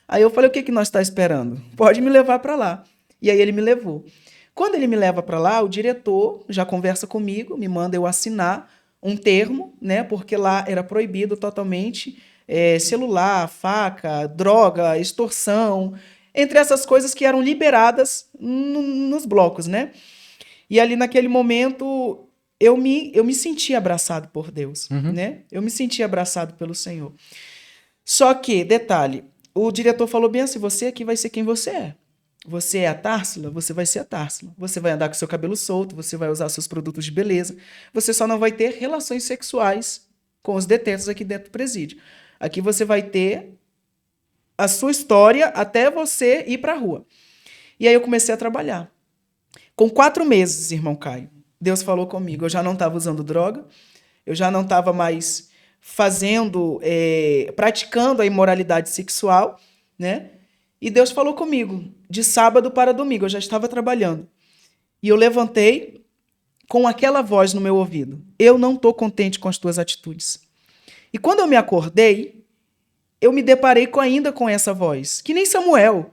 Aí eu falei, o que nós estamos esperando? Pode me levar para lá. E aí ele me levou. Quando ele me leva para lá, o diretor já conversa comigo, me manda eu assinar um termo, né? Porque lá era proibido totalmente celular, faca, droga, extorsão, entre essas coisas que eram liberadas nos blocos, né? E ali naquele momento eu me senti abraçado por Deus, né? Eu me senti abraçado pelo Senhor. Só que, detalhe, o diretor falou bem assim, você aqui vai ser quem você é. Você é a Társila, você vai ser a Társila. Você vai andar com seu cabelo solto, você vai usar seus produtos de beleza. Você só não vai ter relações sexuais com os detentos aqui dentro do presídio. Aqui você vai ter a sua história até você ir para a rua. E aí eu comecei a trabalhar. Com 4 meses, irmão Caio, Deus falou comigo. Eu já não estava usando droga, eu já não estava mais praticando a imoralidade sexual, né? E Deus falou comigo, de sábado para domingo, eu já estava trabalhando. E eu levantei com aquela voz no meu ouvido. Eu não estou contente com as tuas atitudes. E quando eu me acordei, eu me deparei ainda com essa voz, que nem Samuel.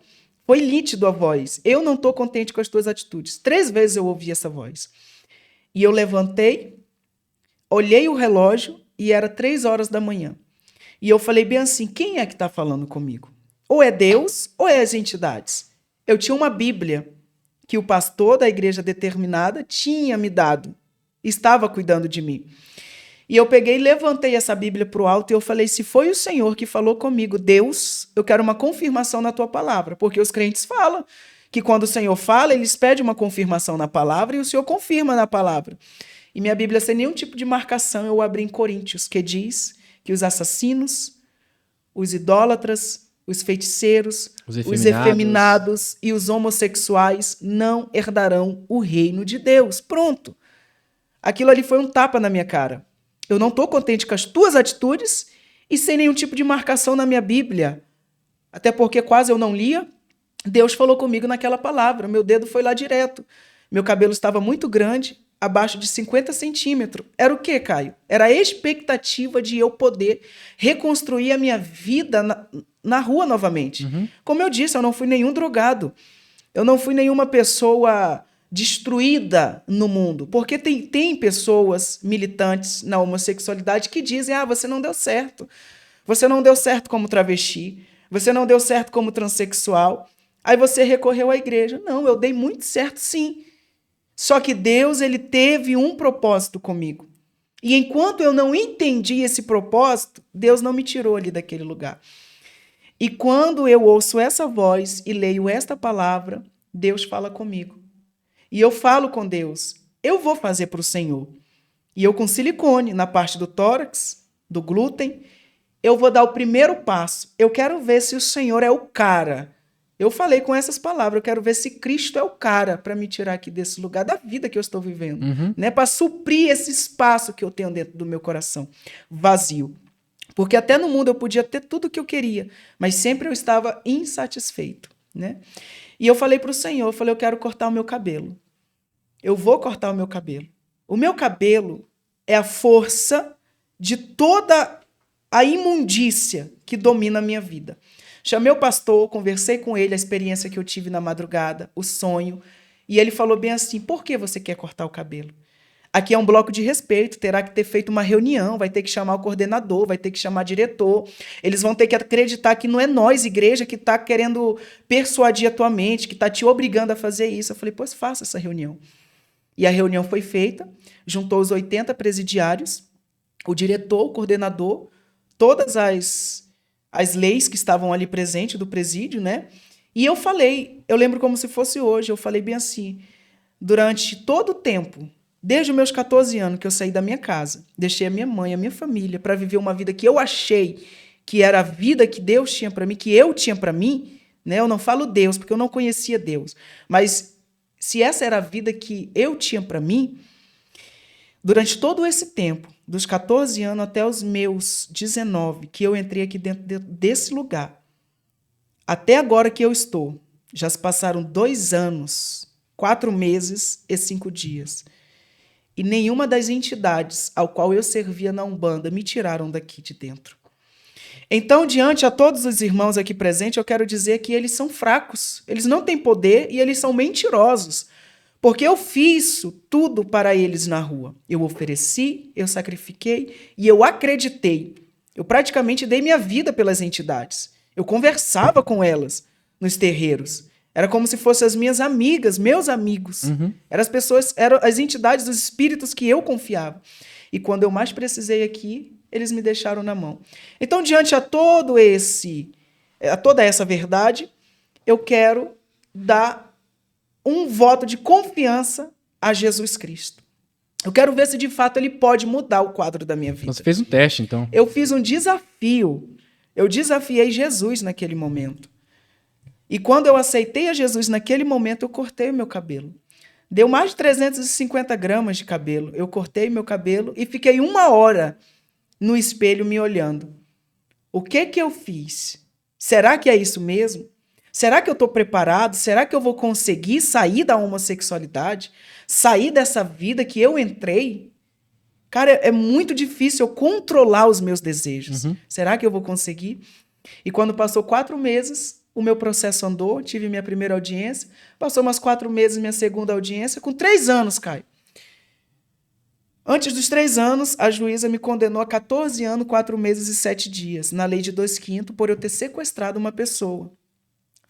Foi nítido a voz. Eu não estou contente com as tuas atitudes. 3 vezes eu ouvi essa voz. E eu levantei, olhei o relógio e era 3 horas da manhã. E eu falei bem assim, quem é que está falando comigo? Ou é Deus ou é as entidades. Eu tinha uma Bíblia que o pastor da igreja determinada tinha me dado. Estava cuidando de mim. E eu peguei e levantei essa Bíblia para o alto e eu falei, se foi o Senhor que falou comigo, Deus, eu quero uma confirmação na tua palavra. Porque os crentes falam que quando o Senhor fala, eles pedem uma confirmação na palavra e o Senhor confirma na palavra. E minha Bíblia, sem nenhum tipo de marcação, eu abri em Coríntios, que diz que os assassinos, os idólatras, os feiticeiros, os efeminados e os homossexuais não herdarão o reino de Deus. Pronto. Aquilo ali foi um tapa na minha cara. Eu não estou contente com as tuas atitudes e sem nenhum tipo de marcação na minha Bíblia. Até porque quase eu não lia. Deus falou comigo naquela palavra. Meu dedo foi lá direto. Meu cabelo estava muito grande, abaixo de 50 centímetros. Era o quê, Caio? Era a expectativa de eu poder reconstruir a minha vida na rua novamente. Como eu disse, eu não fui nenhum drogado. Eu não fui nenhuma pessoa destruída no mundo. Porque tem pessoas militantes na homossexualidade que dizem: você não deu certo. Você não deu certo como travesti. Você não deu certo como transexual. Aí você recorreu à igreja. Não, eu dei muito certo, sim. Só que Deus, ele teve um propósito comigo. E enquanto eu não entendi esse propósito, Deus não me tirou ali daquele lugar. E quando eu ouço essa voz e leio esta palavra, Deus fala comigo. E eu falo com Deus: eu vou fazer para o Senhor. E eu com silicone na parte do tórax, do glúten, eu vou dar o primeiro passo. Eu quero ver se o Senhor é o cara. Eu falei com essas palavras: eu quero ver se Cristo é o cara para me tirar aqui desse lugar da vida que eu estou vivendo, né? Para suprir esse espaço que eu tenho dentro do meu coração vazio. Porque até no mundo eu podia ter tudo o que eu queria, mas sempre eu estava insatisfeito, né? E eu falei para o Senhor, eu falei: eu quero cortar o meu cabelo. Eu vou cortar o meu cabelo. O meu cabelo é a força de toda a imundícia que domina a minha vida. Chamei o pastor, conversei com ele, a experiência que eu tive na madrugada, o sonho, e ele falou bem assim: por que você quer cortar o cabelo? Aqui é um bloco de respeito, terá que ter feito uma reunião, vai ter que chamar o coordenador, vai ter que chamar o diretor, eles vão ter que acreditar que não é nós, igreja, que está querendo persuadir a tua mente, que está te obrigando a fazer isso. Eu falei: pois faça essa reunião. E a reunião foi feita, juntou os 80 presidiários, o diretor, o coordenador, todas as leis que estavam ali presentes do presídio, né? E eu falei, eu lembro como se fosse hoje, eu falei bem assim: durante todo o tempo, desde os meus 14 anos que eu saí da minha casa, deixei a minha mãe, a minha família, para viver uma vida que eu achei que era a vida que Deus tinha para mim, que eu tinha para mim, né? Eu não falo Deus, porque eu não conhecia Deus, mas se essa era a vida que eu tinha para mim, durante todo esse tempo, dos 14 anos até os meus 19, que eu entrei aqui dentro desse lugar, até agora que eu estou, já se passaram 2 anos, 4 meses e 5 dias. E nenhuma das entidades ao qual eu servia na Umbanda me tiraram daqui de dentro. Então, diante a todos os irmãos aqui presentes, eu quero dizer que eles são fracos, eles não têm poder e eles são mentirosos. Porque eu fiz tudo para eles na rua. Eu ofereci, eu sacrifiquei e eu acreditei. Eu praticamente dei minha vida pelas entidades. Eu conversava com elas nos terreiros. Era como se fossem as minhas amigas, meus amigos. Eram as entidades dos espíritos que eu confiava. E quando eu mais precisei aqui, eles me deixaram na mão. Então, diante a toda essa verdade, eu quero dar um voto de confiança a Jesus Cristo. Eu quero ver se de fato ele pode mudar o quadro da minha vida. Você fez um teste, então. Eu fiz um desafio. Eu desafiei Jesus naquele momento. E quando eu aceitei a Jesus naquele momento, eu cortei o meu cabelo. Deu mais de 350 gramas de cabelo. Eu cortei meu cabelo e fiquei 1 hora no espelho me olhando. O que eu fiz? Será que é isso mesmo? Será que eu estou preparado? Será que eu vou conseguir sair da homossexualidade? Sair dessa vida que eu entrei? Cara, é muito difícil eu controlar os meus desejos. Será que eu vou conseguir? E quando passou 4 meses, o meu processo andou, tive minha primeira audiência, passou mais 4 meses minha segunda audiência, com 3 anos, Caio. Antes dos 3 anos, a juíza me condenou a 14 anos, 4 meses e 7 dias, na lei de 2/5, por eu ter sequestrado uma pessoa.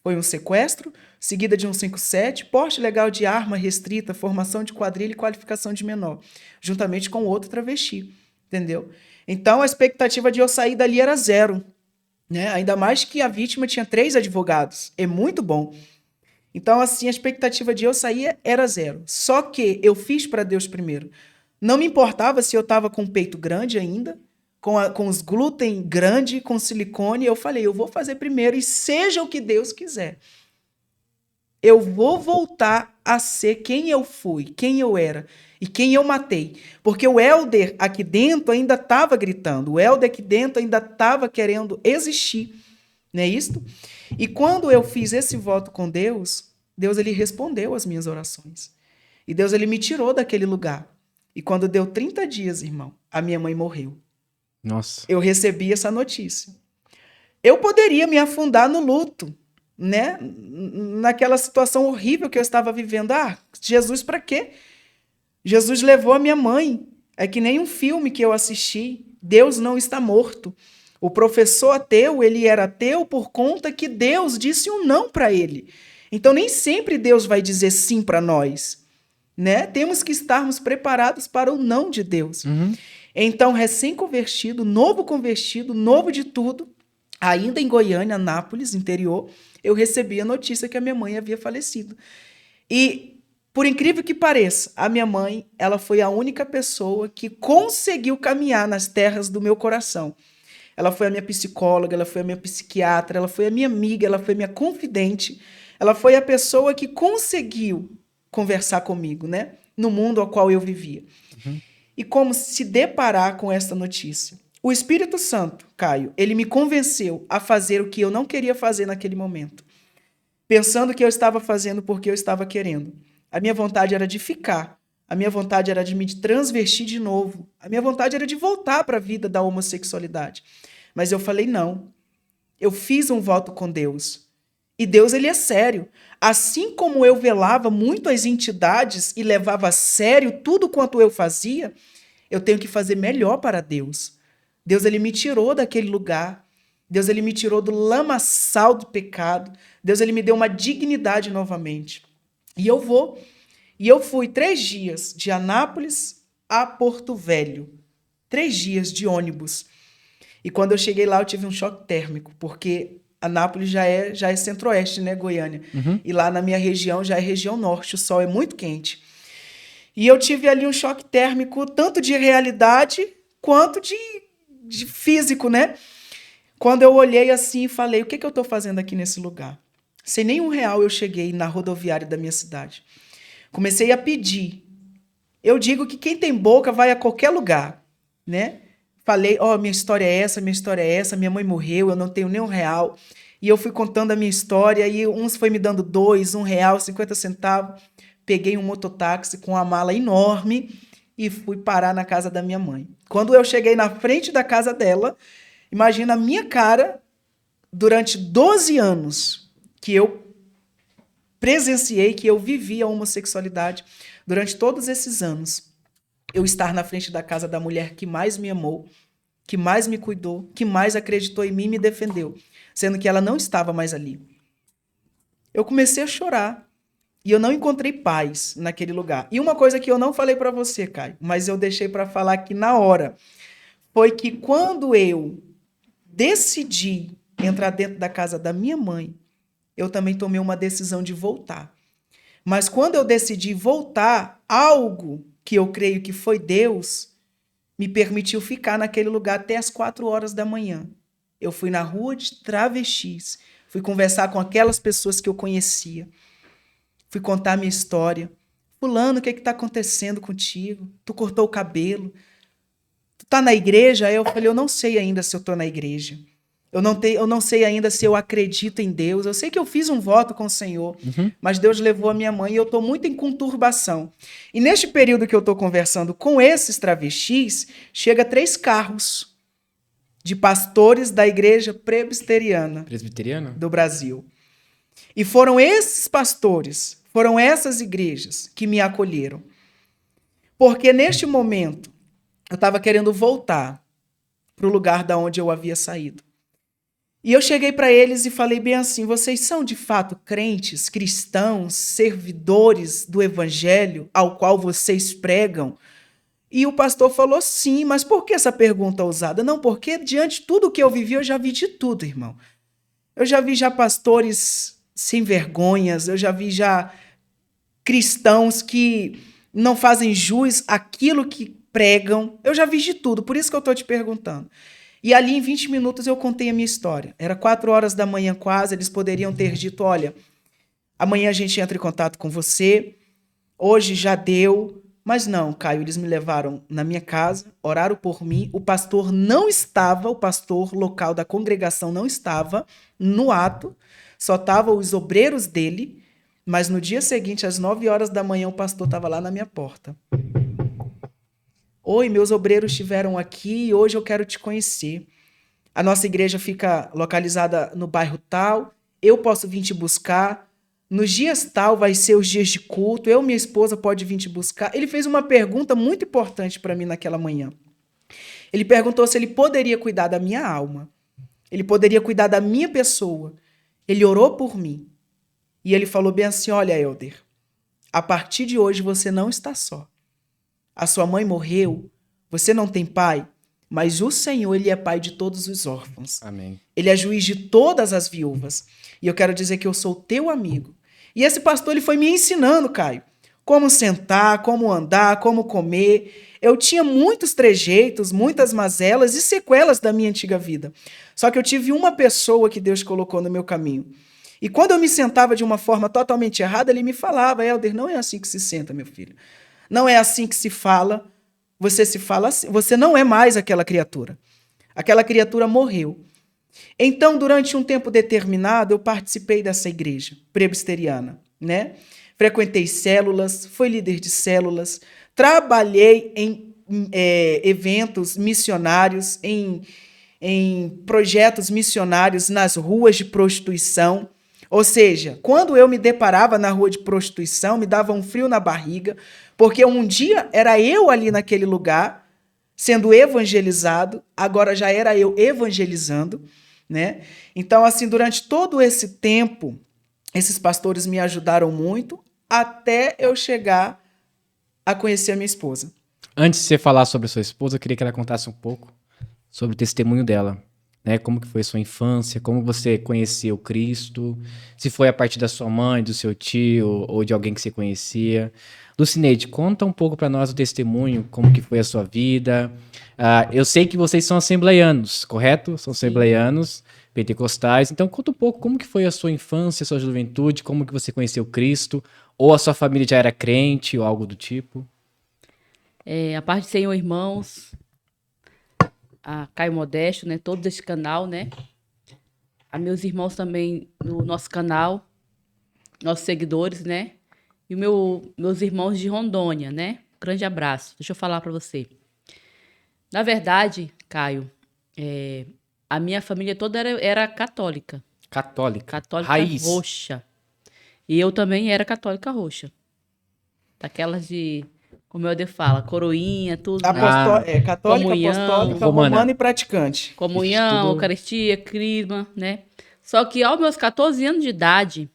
Foi um sequestro, seguida de um 157, porte legal de arma restrita, formação de quadrilha e qualificação de menor, juntamente com outro travesti, entendeu? Então, a expectativa de eu sair dali era 0, né? Ainda mais que a vítima tinha 3 advogados, é muito bom. Então, assim, a expectativa de eu sair era 0. Só que eu fiz para Deus primeiro. Não me importava se eu estava com o peito grande ainda, com os glúten grande, com silicone. Eu falei: eu vou fazer primeiro e seja o que Deus quiser. Eu vou voltar a ser quem eu fui, quem eu era e quem eu matei. Porque o Helder aqui dentro ainda estava gritando. O Helder aqui dentro ainda estava querendo existir. Não é isso? E quando eu fiz esse voto com Deus, Deus ele respondeu às minhas orações. E Deus ele me tirou daquele lugar. E quando deu 30 dias, irmão, a minha mãe morreu. Nossa. Eu recebi essa notícia. Eu poderia me afundar no luto. né? Naquela situação horrível que eu estava vivendo. Ah, Jesus para quê? Jesus levou a minha mãe. É que nem um filme que eu assisti. Deus não está morto. O professor ateu, ele era ateu por conta que Deus disse um não para ele. Então nem sempre Deus vai dizer sim para nós, né? Temos que estarmos preparados para o não de Deus. Uhum. Então, recém-convertido, novo de tudo, ainda em Goiânia, Anápolis, interior, eu recebi a notícia que a minha mãe havia falecido. E, por incrível que pareça, a minha mãe, ela foi a única pessoa que conseguiu caminhar nas terras do meu coração. Ela foi a minha psicóloga, ela foi a minha psiquiatra, ela foi a minha amiga, ela foi a minha confidente. Ela foi a pessoa que conseguiu conversar comigo, né? No mundo ao qual eu vivia. Uhum. E como se deparar com essa notícia? O Espírito Santo, Caio, ele me convenceu a fazer o que eu não queria fazer naquele momento. Pensando que eu estava fazendo porque eu estava querendo. A minha vontade era de ficar. A minha vontade era de me transvestir de novo. A minha vontade era de voltar para a vida da homossexualidade. Mas eu falei não. Eu fiz um voto com Deus. E Deus, ele é sério. Assim como eu velava muito as entidades e levava a sério tudo quanto eu fazia, eu tenho que fazer melhor para Deus. Deus, ele me tirou daquele lugar. Deus, ele me tirou do lamaçal do pecado. Deus, ele me deu uma dignidade novamente. E eu vou. E eu fui 3 dias de Anápolis a Porto Velho. 3 dias de ônibus. E quando eu cheguei lá, eu tive um choque térmico, porque Anápolis já é centro-oeste, né, Goiânia? Uhum. E lá na minha região já é região norte, o sol é muito quente. E eu tive ali um choque térmico, tanto de realidade quanto de físico, né? Quando eu olhei assim e falei, o que eu estou fazendo aqui nesse lugar? Sem nenhum real eu cheguei na rodoviária da minha cidade. Comecei a pedir. Eu digo que quem tem boca vai a qualquer lugar, né? Falei, minha história é essa, minha mãe morreu, eu não tenho nem um real. E eu fui contando a minha história, e uns foi me dando 2, R$1, 50 centavos. Peguei um mototáxi com uma mala enorme e fui parar na casa da minha mãe. Quando eu cheguei na frente da casa dela, imagina a minha cara durante 12 anos que eu presenciei, que eu vivi a homossexualidade durante todos esses anos. Eu estar na frente da casa da mulher que mais me amou, que mais me cuidou, que mais acreditou em mim e me defendeu, sendo que ela não estava mais ali. Eu comecei a chorar e eu não encontrei paz naquele lugar. E uma coisa que eu não falei para você, Caio, mas eu deixei para falar aqui na hora, foi que quando eu decidi entrar dentro da casa da minha mãe, eu também tomei uma decisão de voltar. Mas quando eu decidi voltar, algo que eu creio que foi Deus me permitiu ficar naquele lugar até as 4 horas da manhã. Eu fui na rua de travestis, fui conversar com aquelas pessoas que eu conhecia, fui contar minha história. Fulano, o que está acontecendo contigo? Tu cortou o cabelo? Tu tá na igreja? Aí eu falei, eu não sei ainda se eu tô na igreja. Eu não sei ainda se eu acredito em Deus. Eu sei que eu fiz um voto com o Senhor, mas Deus levou a minha mãe e eu estou muito em conturbação. E neste período que eu estou conversando com esses travestis, chega 3 carros de pastores da igreja presbiteriana do Brasil. E foram esses pastores, foram essas igrejas que me acolheram. Porque neste momento, eu estava querendo voltar para o lugar da onde eu havia saído. E eu cheguei para eles e falei bem assim, vocês são de fato crentes, cristãos, servidores do evangelho ao qual vocês pregam? E o pastor falou sim, mas por que essa pergunta ousada? Não, porque diante de tudo que eu vivi, eu já vi de tudo, irmão. Eu já vi pastores sem vergonhas, eu já vi cristãos que não fazem jus àquilo que pregam. Eu já vi de tudo, por isso que eu estou te perguntando. E ali em 20 minutos eu contei a minha história. Era 4 horas da manhã quase, eles poderiam ter dito, olha, amanhã a gente entra em contato com você, hoje já deu. Mas não, Caio, eles me levaram na minha casa, oraram por mim, o pastor local da congregação não estava no ato, só estavam os obreiros dele, mas no dia seguinte, às 9 horas da manhã, o pastor estava lá na minha porta. Oi, meus obreiros estiveram aqui e hoje eu quero te conhecer. A nossa igreja fica localizada no bairro tal eu posso vir te buscar. Nos dias tal vai ser os dias de culto, eu e minha esposa pode vir te buscar. Ele fez uma pergunta muito importante para mim naquela manhã. Ele perguntou se ele poderia cuidar da minha alma. Ele poderia cuidar da minha pessoa. Ele orou por mim. E ele falou bem assim, olha, Helder, a partir de hoje você não está só. A sua mãe morreu, você não tem pai, mas o Senhor, ele é pai de todos os órfãos. Amém. Ele é juiz de todas as viúvas. E eu quero dizer que eu sou teu amigo. E esse pastor, ele foi me ensinando, Caio, como sentar, como andar, como comer. Eu tinha muitos trejeitos, muitas mazelas e sequelas da minha antiga vida. Só que eu tive uma pessoa que Deus colocou no meu caminho. E quando eu me sentava de uma forma totalmente errada, ele me falava, Helder, não é assim que se senta, meu filho. Não é assim que se fala. Você se fala assim. Você não é mais aquela criatura. Aquela criatura morreu. Então, durante um tempo determinado, eu participei dessa igreja presbiteriana, né? Frequentei células, fui líder de células, trabalhei em eventos missionários, em projetos missionários nas ruas de prostituição. Ou seja, quando eu me deparava na rua de prostituição, me dava um frio na barriga, porque um dia era eu ali naquele lugar, sendo evangelizado, agora já era eu evangelizando, né? Então, assim, durante todo esse tempo, esses pastores me ajudaram muito, até eu chegar a conhecer a minha esposa. Antes de você falar sobre a sua esposa, eu queria que ela contasse um pouco sobre o testemunho dela, né? Como que foi a sua infância, como você conheceu Cristo, se foi a partir da sua mãe, do seu tio ou de alguém que você conhecia. Lucineide, conta um pouco para nós o testemunho, como que foi a sua vida. Eu sei que vocês são assembleianos, correto? São assembleianos, pentecostais. Então conta um pouco como que foi a sua infância, a sua juventude, como que você conheceu Cristo, ou a sua família já era crente ou algo do tipo. A parte de Senhor, irmãos, a Caio Modesto, né? Todos desse canal, né? A meus irmãos também no nosso canal, nossos seguidores, né? E meus irmãos de Rondônia, né? Grande abraço. Deixa eu falar para você. Na verdade, Caio, a minha família toda era católica. Católica. Católica Raiz. roxa. E eu também era católica roxa. Daquelas de, como eu fala, coroinha, tudo. Católica, Comunhão, apostólica, romana. romana e praticante. Comunhão, Tudo- Eucaristia, Crisma, né? Só que aos meus 14 anos de idade,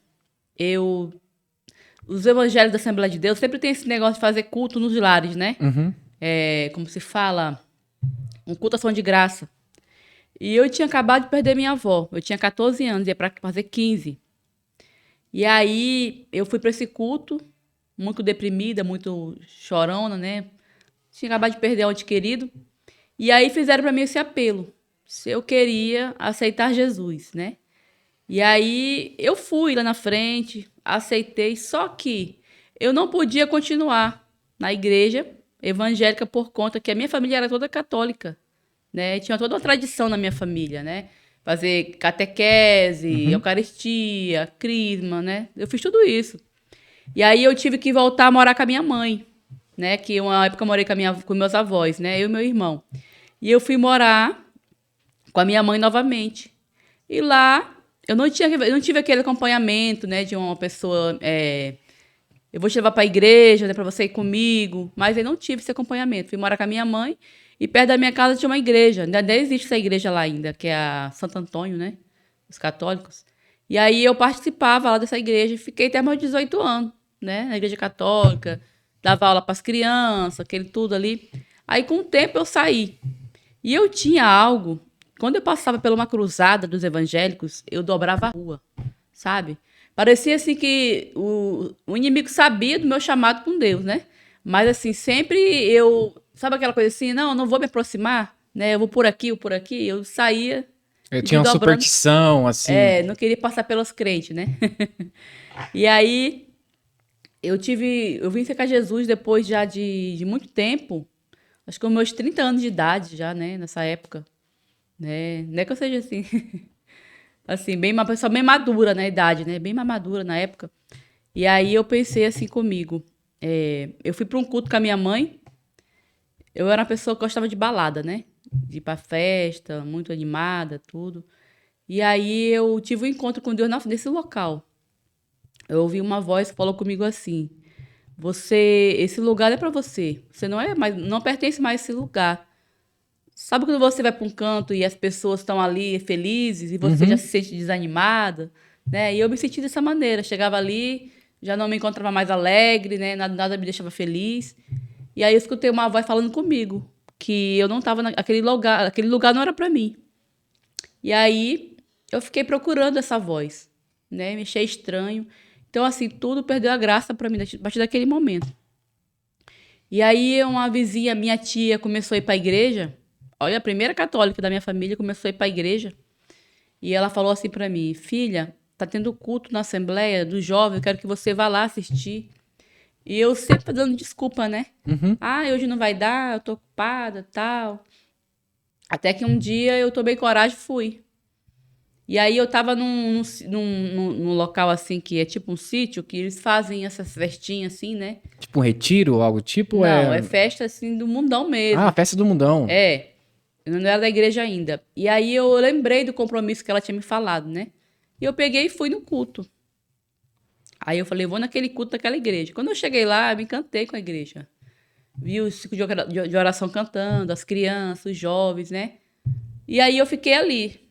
os evangélicos da Assembleia de Deus sempre tem esse negócio de fazer culto nos lares, né? Uhum. Como se fala, um culto ação de graça. E eu tinha acabado de perder minha avó. Eu tinha 14 anos, ia para fazer 15. E aí eu fui para esse culto, muito deprimida, muito chorona, né? Tinha acabado de perder um ente querido. E aí fizeram para mim esse apelo, se eu queria aceitar Jesus, né? E aí eu fui lá na frente, aceitei, só que eu não podia continuar na igreja evangélica por conta que a minha família era toda católica, né? Tinha toda uma tradição na minha família, né? Fazer catequese, Eucaristia, Crisma, né? Eu fiz tudo isso. E aí eu tive que voltar a morar com a minha mãe, né? Que uma época eu morei com meus avós, né? Eu e meu irmão. E eu fui morar com a minha mãe novamente. E lá eu não tive aquele acompanhamento, né? De uma pessoa, eu vou te levar para a igreja, né? Para você ir comigo. Mas eu não tive esse acompanhamento. Fui morar com a minha mãe e perto da minha casa tinha uma igreja. Ainda existe essa igreja lá ainda, que é a Santo Antônio, né? Os católicos. E aí eu participava lá dessa igreja e fiquei até meus 18 anos, né? Na igreja católica, dava aula para as crianças, aquele tudo ali. Aí com o tempo eu saí. E eu tinha algo, quando eu passava por uma cruzada dos evangélicos, eu dobrava a rua, sabe? Parecia assim que o inimigo sabia do meu chamado com Deus, né? Mas assim, sempre sabe aquela coisa assim, não, eu não vou me aproximar, né? Eu vou por aqui, eu saía. Eu tinha uma dobrando. superstição, assim. Não queria passar pelos crentes, né? E aí, eu vim ser com Jesus depois já de muito tempo, acho que com meus 30 anos de idade já, né? Nessa época, né? Não é que eu seja assim, assim, uma pessoa bem madura na idade, né? Bem mais madura na época. E aí eu pensei assim comigo, eu fui para um culto com a minha mãe, eu era uma pessoa que gostava de balada, né? De ir pra festa, muito animada, tudo. E aí eu tive um encontro com Deus nesse local. Eu ouvi uma voz que falou comigo assim: esse lugar é para você. Você não pertence mais a esse lugar. Sabe quando você vai para um canto e as pessoas estão ali felizes e você já se sente desanimada, né? E eu me senti dessa maneira. Chegava ali, já não me encontrava mais alegre, né? Nada me deixava feliz. E aí eu escutei uma voz falando comigo que eu não estava naquele lugar, aquele lugar não era para mim. E aí eu fiquei procurando essa voz, né? Me achei estranho. Então, assim, tudo perdeu a graça para mim a partir daquele momento. E aí uma vizinha, minha tia, começou a ir para a igreja. Olha, a primeira católica da minha família começou a ir para a igreja. E ela falou assim para mim: filha, tá tendo culto na Assembleia dos Jovens, eu quero que você vá lá assistir. E eu sempre dando desculpa, né? Ah, hoje não vai dar, eu tô ocupada, tal. Até que um dia eu tomei coragem e fui. E aí eu tava num local assim, que é tipo um sítio, que eles fazem essas festinhas assim, né? Tipo um retiro ou algo tipo? Não, é festa assim do mundão mesmo. Ah, festa do mundão. É. Eu não era da igreja ainda. E aí eu lembrei do compromisso que ela tinha me falado, né? E eu peguei e fui no culto. Aí eu falei, vou naquele culto daquela igreja. Quando eu cheguei lá, eu me encantei com a igreja. Vi os ciclos de oração cantando, as crianças, os jovens, né? E aí eu fiquei ali,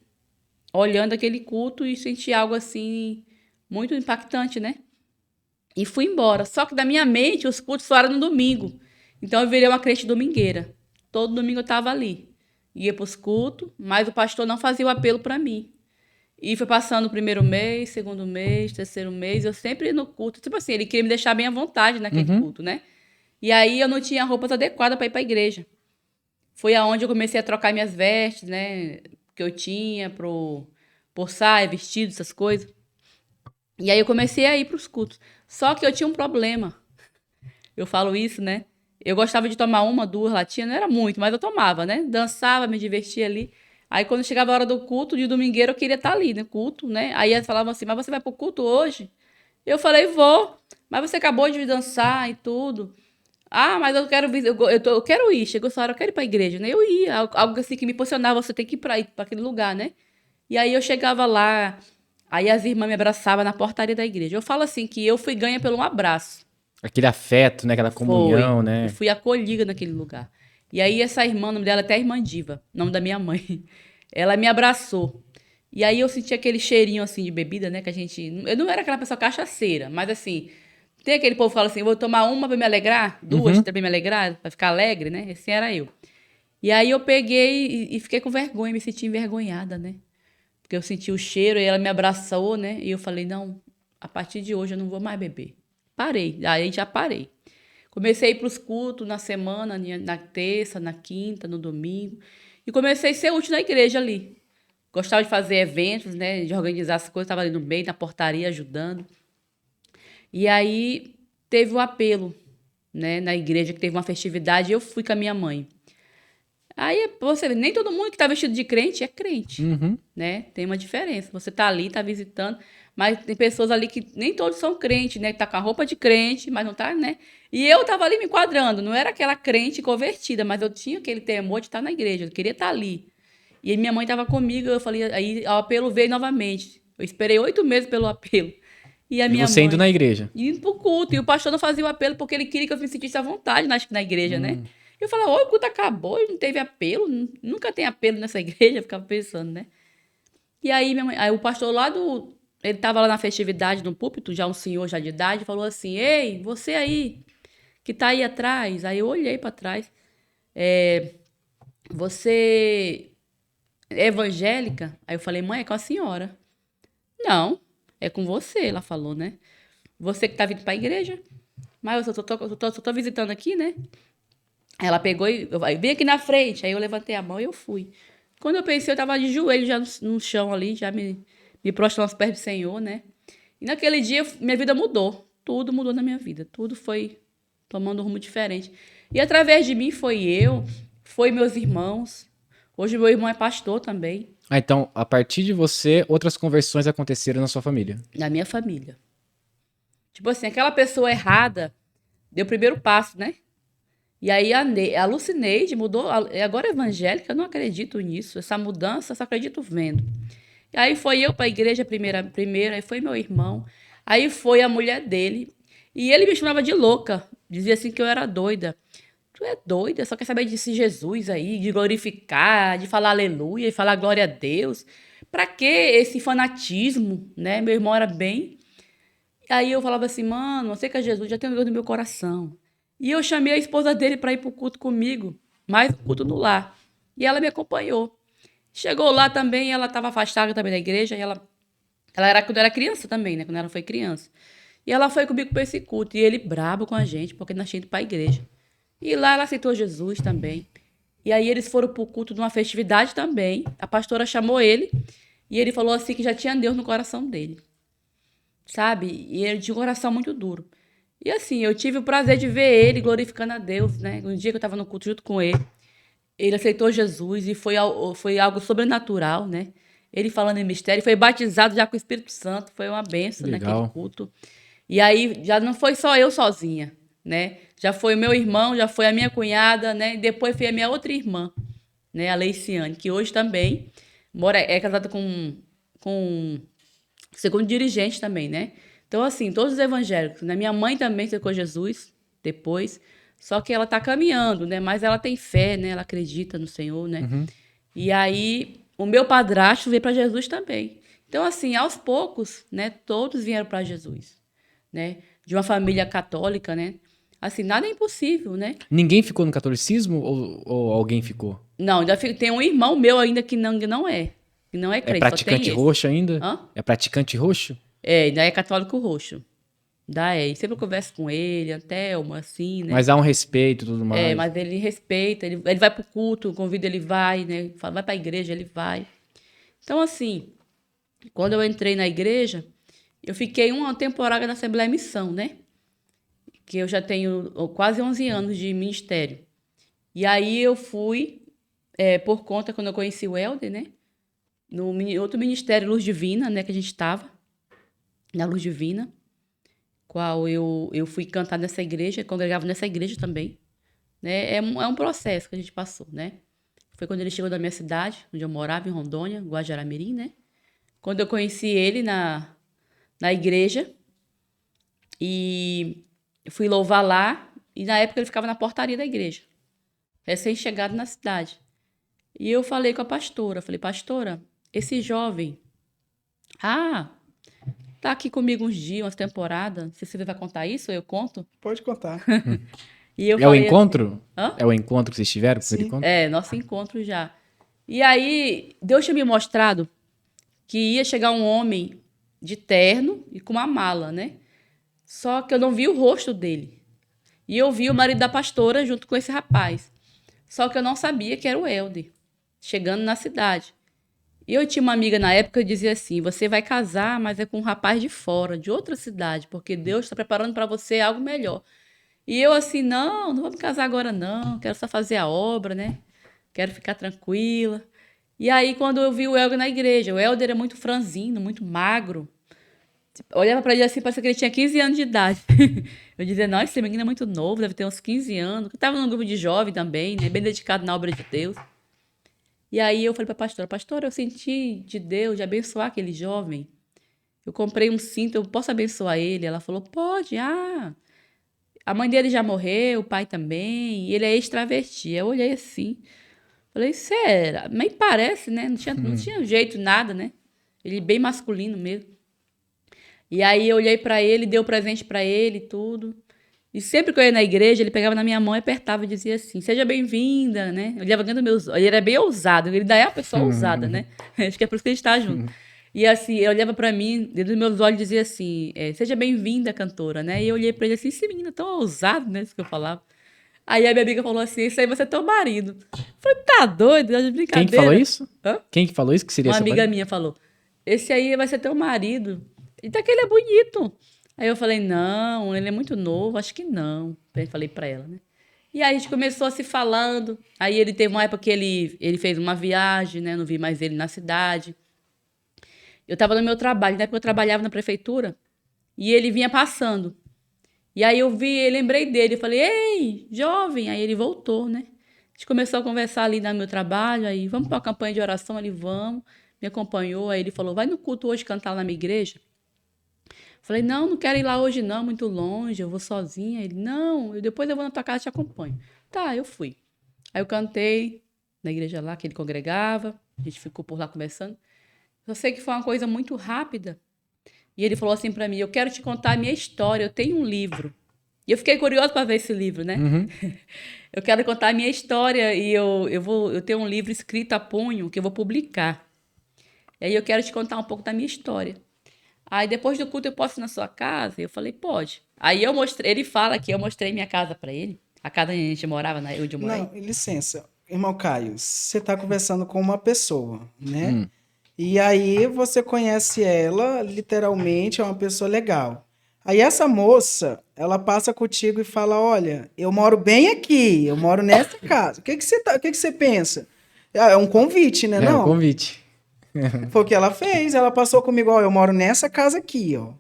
olhando aquele culto e senti algo assim, muito impactante, né? E fui embora. Só que da minha mente, os cultos só eram no domingo. Então eu virei uma crente domingueira. Todo domingo eu estava ali. Ia para os cultos, mas o pastor não fazia o apelo para mim. E foi passando o primeiro mês, segundo mês, terceiro mês, eu sempre ia no culto. Tipo assim, ele queria me deixar bem à vontade naquele culto, né? E aí eu não tinha roupas adequadas para ir para a igreja. Foi aonde eu comecei a trocar minhas vestes, né? Que eu tinha por saia, vestido, essas coisas. E aí eu comecei a ir para os cultos. Só que eu tinha um problema. Eu falo isso, né? Eu gostava de tomar uma, duas latinhas, não era muito, mas eu tomava, né? Dançava, me divertia ali. Aí quando chegava a hora do culto, de domingueiro, eu queria estar ali, no culto, né? Aí eles falavam assim, mas você vai pro culto hoje? Eu falei, vou. Mas você acabou de dançar e tudo. Ah, mas eu quero eu quero ir. Chegou essa hora, eu quero ir pra igreja, né? Eu ia, algo assim que me posicionava, você tem que ir pra aquele lugar, né? E aí eu chegava lá, aí as irmãs me abraçavam na portaria da igreja. Eu falo assim, que eu fui ganha pelo um abraço. Aquele afeto, né? Aquela comunhão, Foi. né? Eu fui acolhida naquele lugar. E aí essa irmã, o nome dela é até Irmã Diva, nome da minha mãe. Ela me abraçou. E aí eu senti aquele cheirinho assim de bebida, né? Que a gente. Eu não era aquela pessoa cachaceira, mas assim. Tem aquele povo que fala assim: vou tomar uma pra me alegrar, duas pra me alegrar, pra ficar alegre, né? Esse era eu. E aí eu peguei e fiquei com vergonha, me senti envergonhada, né? Porque eu senti o cheiro e ela me abraçou, né? E eu falei: não, a partir de hoje eu não vou mais beber. Parei, aí já parei. Comecei a ir para os cultos na semana, na terça, na quinta, no domingo. E comecei a ser útil na igreja ali. Gostava de fazer eventos, né? De organizar as coisas, estava ali no meio, na portaria, ajudando. E aí teve o apelo, né? Na igreja, que teve uma festividade, e eu fui com a minha mãe. Aí você vê, nem todo mundo que está vestido de crente é crente, né? Tem uma diferença. Você está ali, está visitando, mas tem pessoas ali que nem todos são crentes, né? Que tá com a roupa de crente, mas não tá, né? E eu tava ali me enquadrando, não era aquela crente convertida, mas eu tinha aquele temor de estar na igreja, eu queria estar ali. E minha mãe tava comigo, eu falei, aí o apelo veio novamente. Eu esperei 8 meses pelo apelo. E a E minha você indo mãe na igreja. indo pro culto, e o pastor não fazia o apelo porque ele queria que eu me sentisse à vontade na igreja, né? Eu falava, o culto acabou, não teve apelo, nunca tem apelo nessa igreja, eu ficava pensando, né? E aí, aí o pastor ele estava lá na festividade, no púlpito, já um senhor já de idade, falou assim, ei, você aí, que tá aí atrás. Aí eu olhei para trás. Você é evangélica? Aí eu falei, mãe, é com a senhora. Não, é com você, ela falou, né? Você que tá vindo para a igreja. Mas eu só tô visitando aqui, né? Aí ela pegou e vem aqui na frente. Aí eu levantei a mão e eu fui. Quando eu pensei, eu tava de joelho já no chão ali, já me prostrando aos pés do Senhor, né? E naquele dia, minha vida mudou. Tudo mudou na minha vida. Tudo foi tomando um rumo diferente. E através de mim foi meus irmãos. Hoje meu irmão é pastor também, Ah, então, a partir de você, outras conversões aconteceram na sua família. na minha família. Tipo assim, aquela pessoa errada deu o primeiro passo, né? E aí a Lucineide mudou, agora é evangélica, eu não acredito nisso. Essa mudança, eu só acredito vendo. Aí foi eu para a igreja primeiro, aí foi meu irmão, aí foi a mulher dele. E ele me chamava de louca, dizia assim que eu era doida. Tu é doida? Só quer saber desse Jesus aí, de glorificar, de falar aleluia e falar glória a Deus. Pra que esse fanatismo, né? Meu irmão era bem. Aí eu falava assim, mano, você que é Jesus, já tem Deus no meu coração. E eu chamei a esposa dele para ir pro culto comigo, mais um culto no lar. E ela me acompanhou. Chegou lá também, ela estava afastada também da igreja, e ela era quando era criança também, né? Quando ela foi criança. E ela foi comigo para esse culto, e ele brabo com a gente, porque nós tínhamos ido para a igreja. E lá ela aceitou Jesus também. E aí eles foram pro culto de uma festividade também. A pastora chamou ele, e ele falou assim que já tinha Deus no coração dele. Sabe? E ele tinha um coração muito duro. E assim, eu tive o prazer de ver ele glorificando a Deus, né? Um dia que eu estava no culto junto com ele, ele aceitou Jesus e foi algo sobrenatural, né? Ele falando em mistério, foi batizado já com o Espírito Santo, foi uma benção naquele Legal. culto. E aí já não foi só eu sozinha, né? Já foi o meu irmão, já foi a minha cunhada, né? E depois foi a minha outra irmã, né? A Leiciane, que hoje também é casada com segundo dirigente também, né? Então, assim, todos os evangélicos, né? Minha mãe também aceitou Jesus depois, só que ela tá caminhando, né? Mas ela tem fé, né? Ela acredita no Senhor, né? E aí, o meu padrasto veio para Jesus também. Então, assim, aos poucos, né? Todos vieram para Jesus, né? De uma família católica, né? Assim, nada é impossível, né? Ninguém ficou no catolicismo ou alguém ficou? Não, tem um irmão meu ainda que não é. Que não é É crente, só tem praticante esse. roxo ainda? Hã? É praticante roxo? É, ainda é católico roxo. Ainda é. E sempre eu converso com ele, até uma assim, né? Mas há um respeito e tudo mais. É, mas ele respeita, ele vai pro culto, convida, ele vai, né? Fala, vai pra igreja, ele vai. Então, assim, quando eu entrei na igreja, eu fiquei uma temporada na Assembleia Missão, né? Que eu já tenho quase 11 anos de ministério. E aí eu fui, por conta, quando eu conheci o Helder, né? No outro ministério, Luz Divina, né? Que a gente estava, na Luz Divina, qual eu fui cantar nessa igreja, congregava nessa igreja também. Né? É um processo que a gente passou, né? Foi quando ele chegou da minha cidade, onde eu morava, em Rondônia, Guajará-Mirim, né? Quando eu conheci ele na igreja e fui louvar lá, e na época ele ficava na portaria da igreja, recém-chegado na cidade. E eu falei com a pastora, falei, pastora, esse jovem, tá aqui comigo uns dias, umas temporadas, não sei se você vai contar isso, eu conto. Pode contar. E eu É o falei encontro? Hã? É o encontro que vocês tiveram? O primeiro Sim. encontro? É, nosso encontro já. E aí, Deus tinha me mostrado que ia chegar um homem de terno e com uma mala, né? Só que eu não vi o rosto dele. E eu vi o marido da pastora junto com esse rapaz. Só que eu não sabia que era o Helder, chegando na cidade. E eu tinha uma amiga na época que dizia assim, você vai casar, mas é com um rapaz de fora, de outra cidade, porque Deus está preparando para você algo melhor. E eu assim, não vou me casar agora não, quero só fazer a obra, né? Quero ficar tranquila. E aí, quando eu vi o Helder na igreja, o Helder era muito franzino, muito magro. Eu olhava para ele assim, parecia que ele tinha 15 anos de idade. Eu dizia, não, esse menino é muito novo, deve ter uns 15 anos. Eu estava num grupo de jovem também, né? Bem dedicado na obra de Deus. E aí eu falei para a pastora, eu senti de Deus de abençoar aquele jovem. Eu comprei um cinto, eu posso abençoar ele? Ela falou, pode, A mãe dele já morreu, o pai também, e ele é ex-travesti. Eu olhei assim, falei, será? Nem parece, né? Não tinha jeito, nada, né? Ele bem masculino mesmo. E aí eu olhei pra ele, dei o presente pra ele e tudo. E sempre que eu ia na igreja, ele pegava na minha mão e apertava e dizia assim, seja bem-vinda, né? Eu olhava dentro dos meus olhos. Ele era bem ousado, ele daí é uma pessoa ousada, né? Acho que é por isso que a gente tá junto. E assim, eu olhava pra mim, dentro dos meus olhos dizia assim, seja bem-vinda, cantora, né? E eu olhei pra ele assim, esse menino é tão ousado, né? Isso que eu falava. Aí a minha amiga falou assim, esse aí vai ser teu marido. Eu falei, tá doido? É de brincadeira. Quem que falou isso? Hã? Quem que falou isso? Que seria Uma essa amiga minha falou, esse aí vai ser teu marido. E até que ele é bonito. Aí eu falei, não, ele é muito novo, acho que não. Eu falei pra ela, né? E aí a gente começou a se falando. Aí ele teve uma época que ele fez uma viagem, né? Não vi mais ele na cidade. Eu estava no meu trabalho, na época eu trabalhava na prefeitura, e ele vinha passando. E aí eu lembrei dele, eu falei, ei, jovem! Aí ele voltou, né? A gente começou a conversar ali no meu trabalho, aí vamos para uma campanha de oração, ele vamos. me acompanhou, aí ele falou, vai no culto hoje cantar lá na minha igreja? Falei, não quero ir lá hoje não, muito longe, eu vou sozinha. Ele, não, depois eu vou na tua casa e te acompanho. Tá, eu fui. Aí eu cantei na igreja lá, que ele congregava, a gente ficou por lá conversando. Eu sei que foi uma coisa muito rápida. E ele falou assim pra mim, eu quero te contar a minha história, eu tenho um livro. E eu fiquei curiosa para ver esse livro, né? Uhum. Eu quero contar a minha história e eu tenho um livro escrito a punho que eu vou publicar. E aí eu quero te contar um pouco da minha história. Aí depois do culto eu posso ir na sua casa? Eu falei, pode. Aí eu mostrei, ele fala que eu mostrei minha casa para ele. A casa onde a gente morava, onde eu morei. Não, licença. Irmão Caio, você está conversando com uma pessoa, né? Hum. E aí você conhece ela, literalmente, é uma pessoa legal. Aí essa moça, ela passa contigo e fala, olha, eu moro bem aqui, eu moro nessa casa. O que que você pensa? Ah, é um convite, né? É um Não, convite. foi o que ela fez. Ela passou comigo, ó, eu moro nessa casa aqui, ó.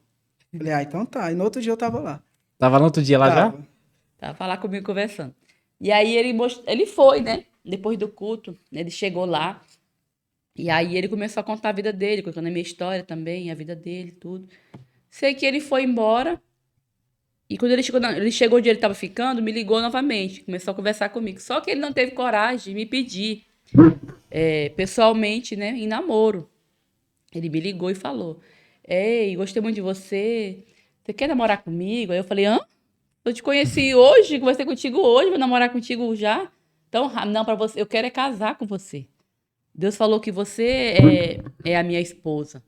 Falei, ah, então tá. E no outro dia eu tava lá. Tava no outro dia lá já? Tava. Tava lá comigo conversando. E aí ele foi, né? Depois do culto, ele chegou lá. E aí ele começou a contar a vida dele, contando a minha história também, a vida dele, tudo. Sei que ele foi embora. E quando ele chegou onde ele estava ficando, me ligou novamente. Começou a conversar comigo. Só que ele não teve coragem de me pedir pessoalmente, né? Em namoro. Ele me ligou e falou: Ei, gostei muito de você. Você quer namorar comigo? Aí eu falei: hã? Eu te conheci hoje, conversei contigo hoje, vou namorar contigo já? Então, não, para você, eu quero é casar com você. Deus falou que você é a minha esposa.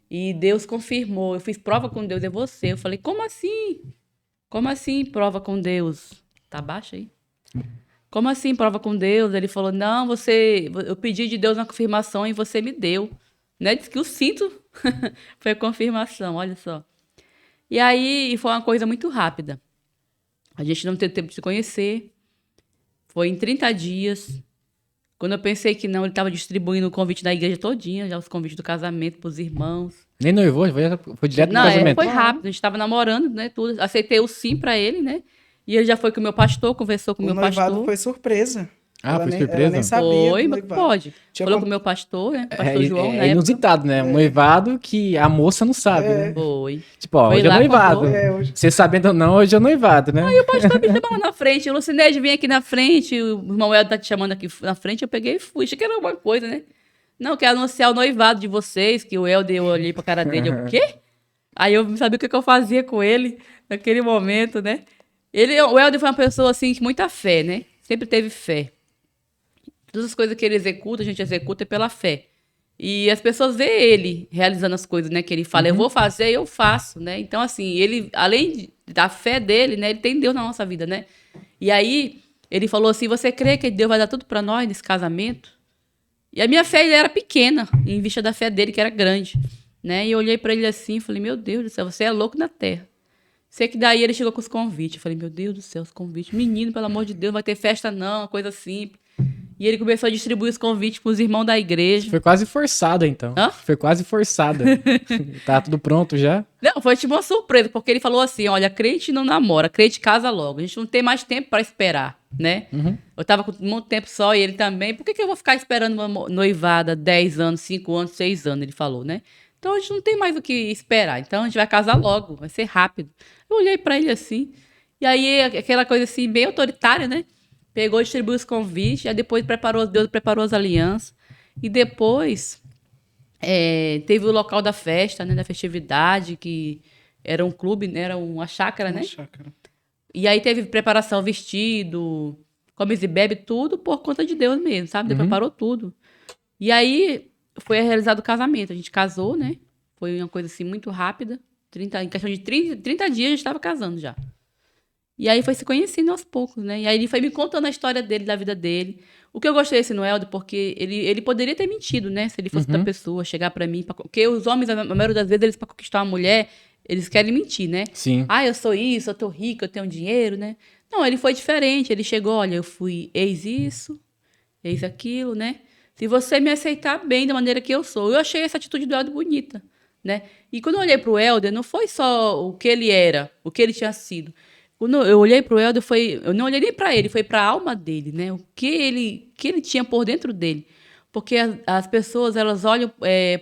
E Deus confirmou. Eu fiz prova com Deus, é você. Eu falei: como assim? Como assim prova com Deus? Tá baixo aí? Como assim prova com Deus? Ele falou: não, eu pedi de Deus uma confirmação e você me deu. Né? Diz que o cinto foi a confirmação, olha só. E aí foi uma coisa muito rápida. A gente não teve tempo de se conhecer. Foi em 30 dias. Quando eu pensei que não, ele estava distribuindo o convite da igreja todinha, já os convites do casamento para os irmãos. Nem noivou, foi direto pro Não, casamento. foi rápido. A gente estava namorando, né? Tudo. Aceitei o sim para ele, né? E ele já foi com o meu pastor, conversou com o O meu noivado pastor. foi surpresa. Ah, Ela foi nem, surpresa? Ela nem sabia Foi, do mas noivado. pode. Tinha Falou com- com o meu pastor, né? Pastor João, na É época. inusitado, né? Um noivado que a moça não sabe, né? Foi. Tipo, ó, Foi hoje é lá, noivado. contou. É, hoje- Você sabendo ou não, hoje é noivado, né? O pastor me chamou lá na frente. Lucineide, vem aqui na frente. O irmão Helder tá te chamando aqui na frente. Eu peguei e fui. Achei que era alguma coisa, né? Não, quero anunciar o noivado de vocês. Que o Helder, eu olhei pra cara dele. Eu, o quê? Aí eu não sabia o que eu fazia com ele naquele momento, né? O Helder foi uma pessoa, assim, com muita fé, né? Sempre teve fé. Todas as coisas que ele executa, a gente executa pela fé. E as pessoas veem ele realizando as coisas, né? Que ele fala, eu vou fazer, eu faço, né? Então, assim, ele, além da fé dele, né? Ele tem Deus na nossa vida, né? E aí, ele falou assim, você crê que Deus vai dar tudo pra nós nesse casamento? E a minha fé era pequena, em vista da fé dele, que era grande, né? E eu olhei pra ele assim e falei, meu Deus do céu, você é louco na terra. Sei que daí ele chegou com os convites. Eu falei, meu Deus do céu, os convites. Menino, pelo amor de Deus, não vai ter festa não, uma coisa simples. E ele começou a distribuir os convites pros irmãos da igreja. Foi quase forçada, então. Hã? Foi quase forçada. Tá tudo pronto já? Não, foi tipo uma surpresa, porque ele falou assim, olha, crente não namora, crente casa logo. A gente não tem mais tempo para esperar, né? Eu tava com muito tempo só e ele também. Por que eu vou ficar esperando uma noivada 10 anos, 5 anos, 6 anos, ele falou, né? Então a gente não tem mais o que esperar. Então a gente vai casar logo, vai ser rápido. Eu olhei para ele assim, e aí aquela coisa assim, bem autoritária, né? Pegou, distribuiu os convites, aí depois Deus preparou as alianças. E depois teve o local da festa, né? Da festividade, que era um clube, né? Era uma chácara, né? Uma chácara. E aí teve preparação, vestido, comes e bebe, tudo por conta de Deus mesmo, sabe? Deus preparou tudo. E aí foi realizado o casamento. A gente casou, né? Foi uma coisa assim muito rápida. Em questão de 30 dias a gente estava casando já. E aí foi se conhecendo aos poucos, né? E aí ele foi me contando a história dele, da vida dele. O que eu gostei desse Noeldo, porque ele poderia ter mentido, né? Se ele fosse outra pessoa, chegar pra mim. Porque os homens, a maioria das vezes, eles pra conquistar uma mulher, eles querem mentir, né? Sim. Ah, eu sou isso, eu tô rico, eu tenho dinheiro, né? Não, ele foi diferente. Ele chegou, olha, eu fui ex isso, ex aquilo, né? Se você me aceitar bem da maneira que eu sou. Eu achei essa atitude do Helder bonita, né? E quando eu olhei pro Helder, não foi só o que ele era, o que ele tinha sido. Quando eu olhei pro Helder, eu não olhei nem para ele, foi para a alma dele, né? O que ele tinha por dentro dele. Porque as pessoas, elas olham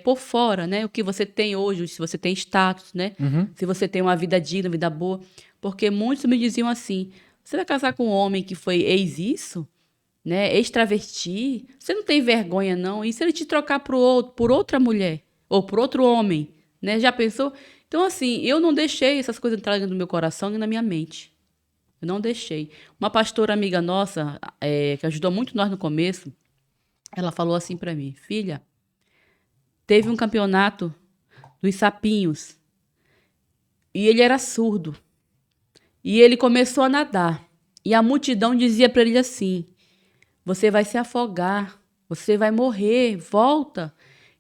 por fora, né? O que você tem hoje, se você tem status, né? Uhum. Se você tem uma vida digna, vida boa. Porque muitos me diziam assim, você vai casar com um homem que foi ex-isso? Né? Ex-travesti? Você não tem vergonha, não? E se ele te trocar por outra mulher? Ou por outro homem? Né? Já pensou? Então, assim, eu não deixei essas coisas entrarem no meu coração e na minha mente. Eu não deixei. Uma pastora amiga nossa, que ajudou muito nós no começo, ela falou assim para mim, filha, teve um campeonato dos sapinhos e ele era surdo. E ele começou a nadar. E a multidão dizia para ele assim, você vai se afogar, você vai morrer, volta.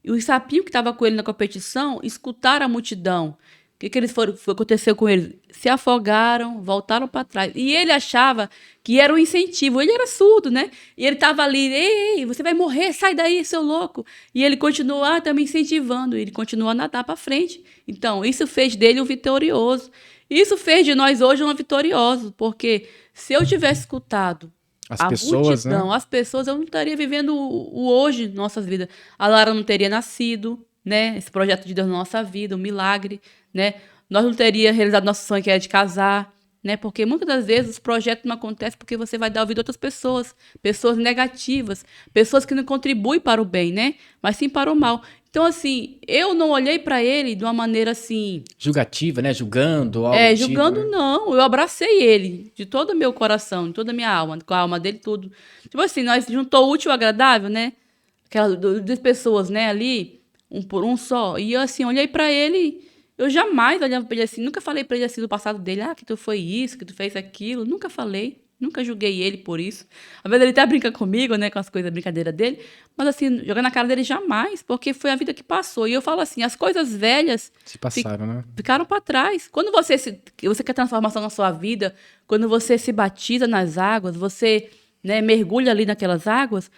E os sapinhos que estavam com ele na competição escutaram a multidão. O que eles aconteceu com eles? Se afogaram, voltaram para trás. E ele achava que era um incentivo. Ele era surdo, né? E ele estava ali, ei, você vai morrer, sai daí, seu louco. E ele continuou, tá me incentivando. Ele continuou a nadar para frente. Então, isso fez dele um vitorioso. Isso fez de nós hoje um vitorioso. Porque se eu tivesse escutado As a pessoas, multidão, né? as pessoas, eu não estaria vivendo o hoje, nossas vidas. A Lara não teria nascido, né? Esse projeto de Deus na nossa vida, um milagre, né? Nós não teríamos realizado nosso sonho, que era de casar, né? Porque muitas das vezes os projetos não acontecem porque você vai dar ouvido a outras pessoas, pessoas negativas, pessoas que não contribuem para o bem, né? Mas sim para o mal. Então, assim, eu não olhei para ele de uma maneira assim, Julgativa, né? Julgando, algo do tipo, julgando, né? não. Eu abracei ele de todo o meu coração, de toda a minha alma, com a alma dele, tudo. Tipo assim, nós juntou o útil ao agradável, né? Aquelas duas pessoas, né, ali, um por um só. E eu, assim, olhei pra ele, eu jamais olhava pra ele assim, nunca falei pra ele assim do passado dele, que tu foi isso, que tu fez aquilo. Nunca falei, nunca julguei ele por isso. Às vezes ele até brinca comigo, né, com as coisas, brincadeira dele. Mas, assim, jogar na cara dele jamais, porque foi a vida que passou. E eu falo assim, as coisas velhas Se passaram, né? ficaram para trás. Quando você quer transformação na sua vida, quando você se batiza nas águas, você, né, mergulha ali naquelas águas,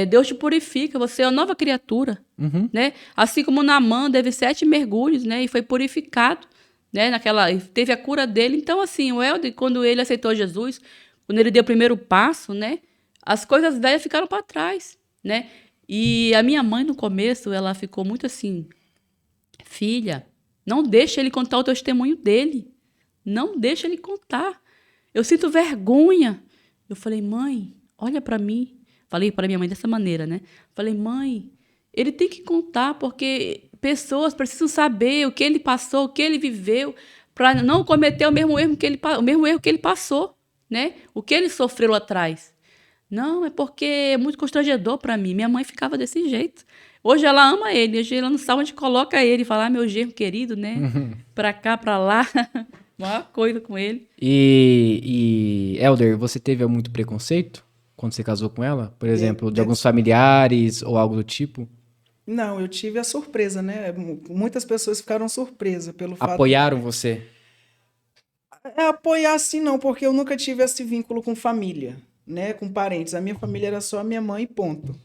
Deus te purifica, você é uma nova criatura, Uhum. né? Assim como Naamã teve 7 mergulhos, né, e foi purificado, né, teve a cura dele. Então, assim, o Helder, quando ele aceitou Jesus, quando ele deu o primeiro passo, né, as coisas velhas ficaram para trás, né? E a minha mãe, no começo, ela ficou muito assim, filha, não deixa ele contar o testemunho dele. Não deixa ele contar. Eu sinto vergonha. Eu falei, mãe, olha para mim. Falei para minha mãe dessa maneira, né? Falei, mãe, ele tem que contar, porque pessoas precisam saber o que ele passou, o que ele viveu, para não cometer o mesmo erro que ele passou, né? O que ele sofreu lá atrás. Não, é porque é muito constrangedor para mim. Minha mãe ficava desse jeito. Hoje ela ama ele, hoje ela não sabe onde coloca ele. Falar, meu genro querido, né? Pra cá, pra lá. Uma coisa com ele. Elder, você teve muito preconceito quando você casou com ela? Por exemplo, de É, alguns familiares ou algo do tipo? Não, eu tive a surpresa, né? Muitas pessoas ficaram surpresas pelo fato Apoiaram você? apoiar assim não, porque eu nunca tive esse vínculo com família, né? Com parentes. A minha família era só a minha mãe e ponto.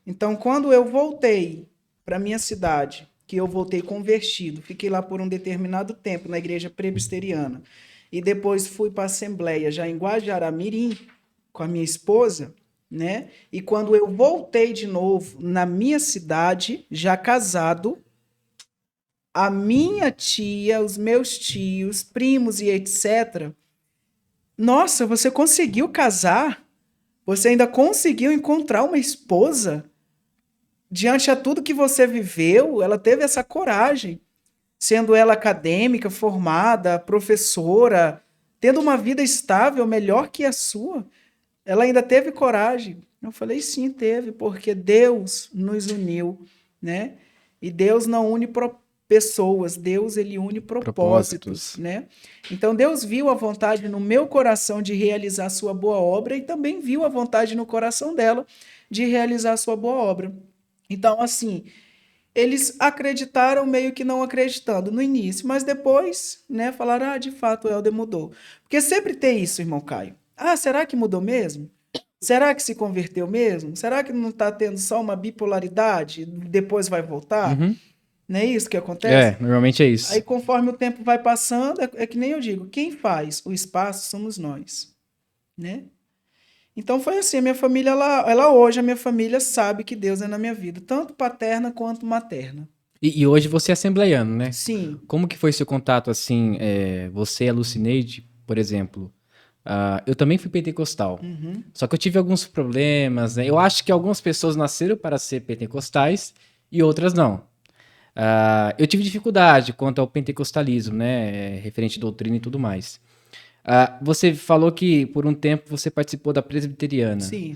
Então, quando eu voltei para minha cidade, que eu voltei convertido, fiquei lá por um determinado tempo na igreja presbiteriana e depois fui para a assembleia já em Guajará-Mirim com a minha esposa, né? E quando eu voltei de novo na minha cidade, já casado, a minha tia, os meus tios, primos e etc. Nossa, você conseguiu casar? Você ainda conseguiu encontrar uma esposa? Diante a tudo que você viveu, ela teve essa coragem, sendo ela acadêmica, formada, professora, tendo uma vida estável melhor que a sua, ela ainda teve coragem. Eu falei, sim, teve, porque Deus nos uniu, né? E Deus não une pessoas, Deus ele une propósitos, né? Então Deus viu a vontade no meu coração de realizar a sua boa obra e também viu a vontade no coração dela de realizar a sua boa obra. Então, assim, eles acreditaram meio que não acreditando no início, mas depois, né, falaram, de fato, o Helder mudou. Porque sempre tem isso, irmão Caio. Será que mudou mesmo? Será que se converteu mesmo? Será que não está tendo só uma bipolaridade? Depois vai voltar? Uhum. Não é isso que acontece? Normalmente é isso. Aí, conforme o tempo vai passando, é que nem eu digo, quem faz o espaço somos nós, né? Então foi assim, a minha família, ela hoje, a minha família sabe que Deus é na minha vida, tanto paterna quanto materna. E hoje você é assembleiano, né? Sim. Como que foi seu contato, assim, você e a Lucineide, por exemplo? Eu também fui pentecostal, só que eu tive alguns problemas, né? Eu acho que algumas pessoas nasceram para ser pentecostais e outras não. Eu tive dificuldade quanto ao pentecostalismo, né? Referente à doutrina e tudo mais. Você falou que por um tempo você participou da presbiteriana. Sim.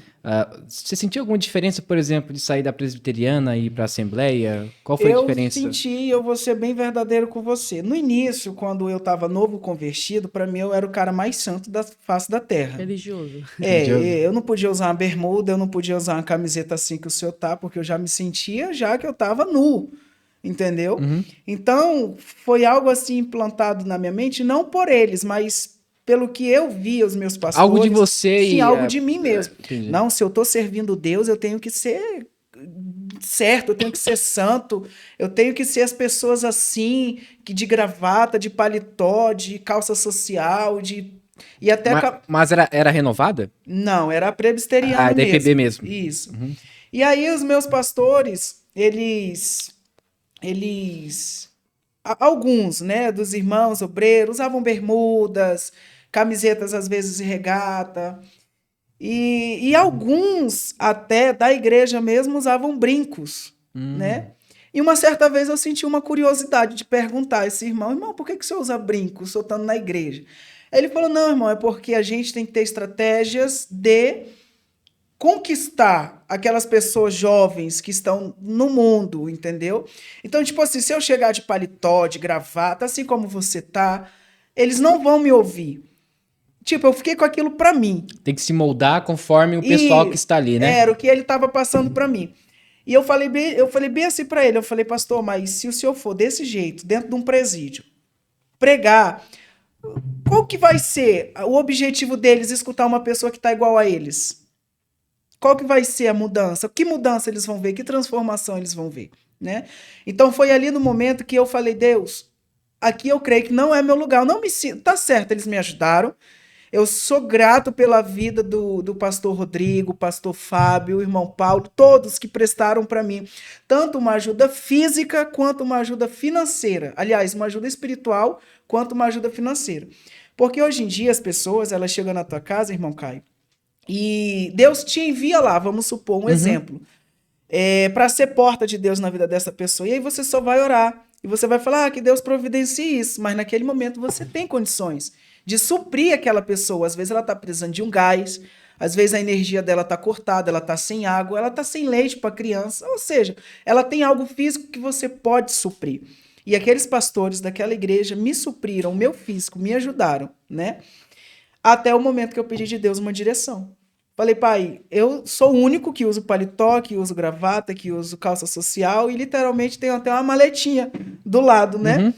Você sentiu alguma diferença, por exemplo, de sair da presbiteriana e ir para a assembleia? Qual foi a Eu diferença? senti, eu vou ser bem verdadeiro com você. No início, quando eu estava novo convertido, para mim eu era o cara mais santo da face da terra. Religioso. Religioso. Eu não podia usar uma bermuda, eu não podia usar uma camiseta assim que o senhor tá, porque eu já me sentia já que eu estava nu, entendeu? Então, foi algo assim implantado na minha mente, não por eles, mas pelo que eu via os meus pastores. Algo de você sim, e... algo de mim mesmo. Entendi. Não, se eu estou servindo Deus, eu tenho que ser certo, eu tenho que ser santo, eu tenho que ser as pessoas assim, que de gravata, de paletó, de calça social, e até Mas era renovada? não, era presbiteriana da IPB mesmo. Isso. E aí os meus pastores, alguns, né, dos irmãos obreiros, usavam bermudas, camisetas às vezes de regata, e alguns até da igreja mesmo usavam brincos, né? E uma certa vez eu senti uma curiosidade de perguntar a esse irmão, por que você usa brinco soltando na igreja? Ele falou, não, irmão, é porque a gente tem que ter estratégias de conquistar aquelas pessoas jovens que estão no mundo, entendeu? Então, tipo assim, se eu chegar de paletó, de gravata, assim como você tá, eles não vão me ouvir. Tipo, eu fiquei com aquilo pra mim. Tem que se moldar conforme o pessoal que está ali, né? Era o que ele estava passando pra mim. E eu falei bem assim pra ele, eu falei, pastor, mas se o senhor for desse jeito, dentro de um presídio, pregar, qual que vai ser o objetivo deles escutar uma pessoa que tá igual a eles? Qual que vai ser a mudança? Que mudança eles vão ver? Que transformação eles vão ver? Né? Então foi ali no momento que eu falei, Deus, aqui eu creio que não é meu lugar. Eu não me sinto. Tá certo, eles me ajudaram. Eu sou grato pela vida do pastor Rodrigo, pastor Fábio, o irmão Paulo, todos que prestaram para mim tanto uma ajuda física quanto uma ajuda financeira. Aliás, uma ajuda espiritual quanto uma ajuda financeira. Porque hoje em dia as pessoas, elas chegam na tua casa, irmão Caio, e Deus te envia lá, vamos supor, um exemplo, para ser porta de Deus na vida dessa pessoa. E aí você só vai orar. E você vai falar que Deus providencie isso. Mas naquele momento você tem condições de suprir aquela pessoa. Às vezes ela está precisando de um gás. Às vezes a energia dela está cortada, ela está sem água, ela está sem leite para a criança. Ou seja, ela tem algo físico que você pode suprir. E aqueles pastores daquela igreja me supriram, o meu físico, me ajudaram, né? Até o momento que eu pedi de Deus uma direção. Falei, pai, eu sou o único que uso paletó, que uso gravata, que uso calça social e literalmente tenho até uma maletinha do lado, né?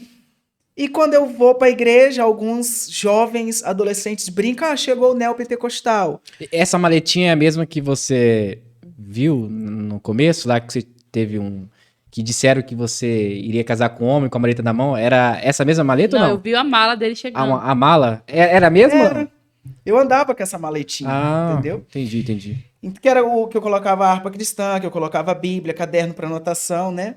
E quando eu vou para a igreja, alguns jovens, adolescentes brincam, chegou o neopentecostal. Essa maletinha é a mesma que você viu no começo, lá que você teve que disseram que você iria casar com um homem com a maleta na mão? Era essa mesma maleta ou não? Eu vi a mala dele chegando. A mala? Era a mesma? Era. Eu andava com essa maletinha, entendeu? Entendi. Que era o que eu colocava a harpa cristã, que eu colocava a Bíblia, caderno para anotação, né?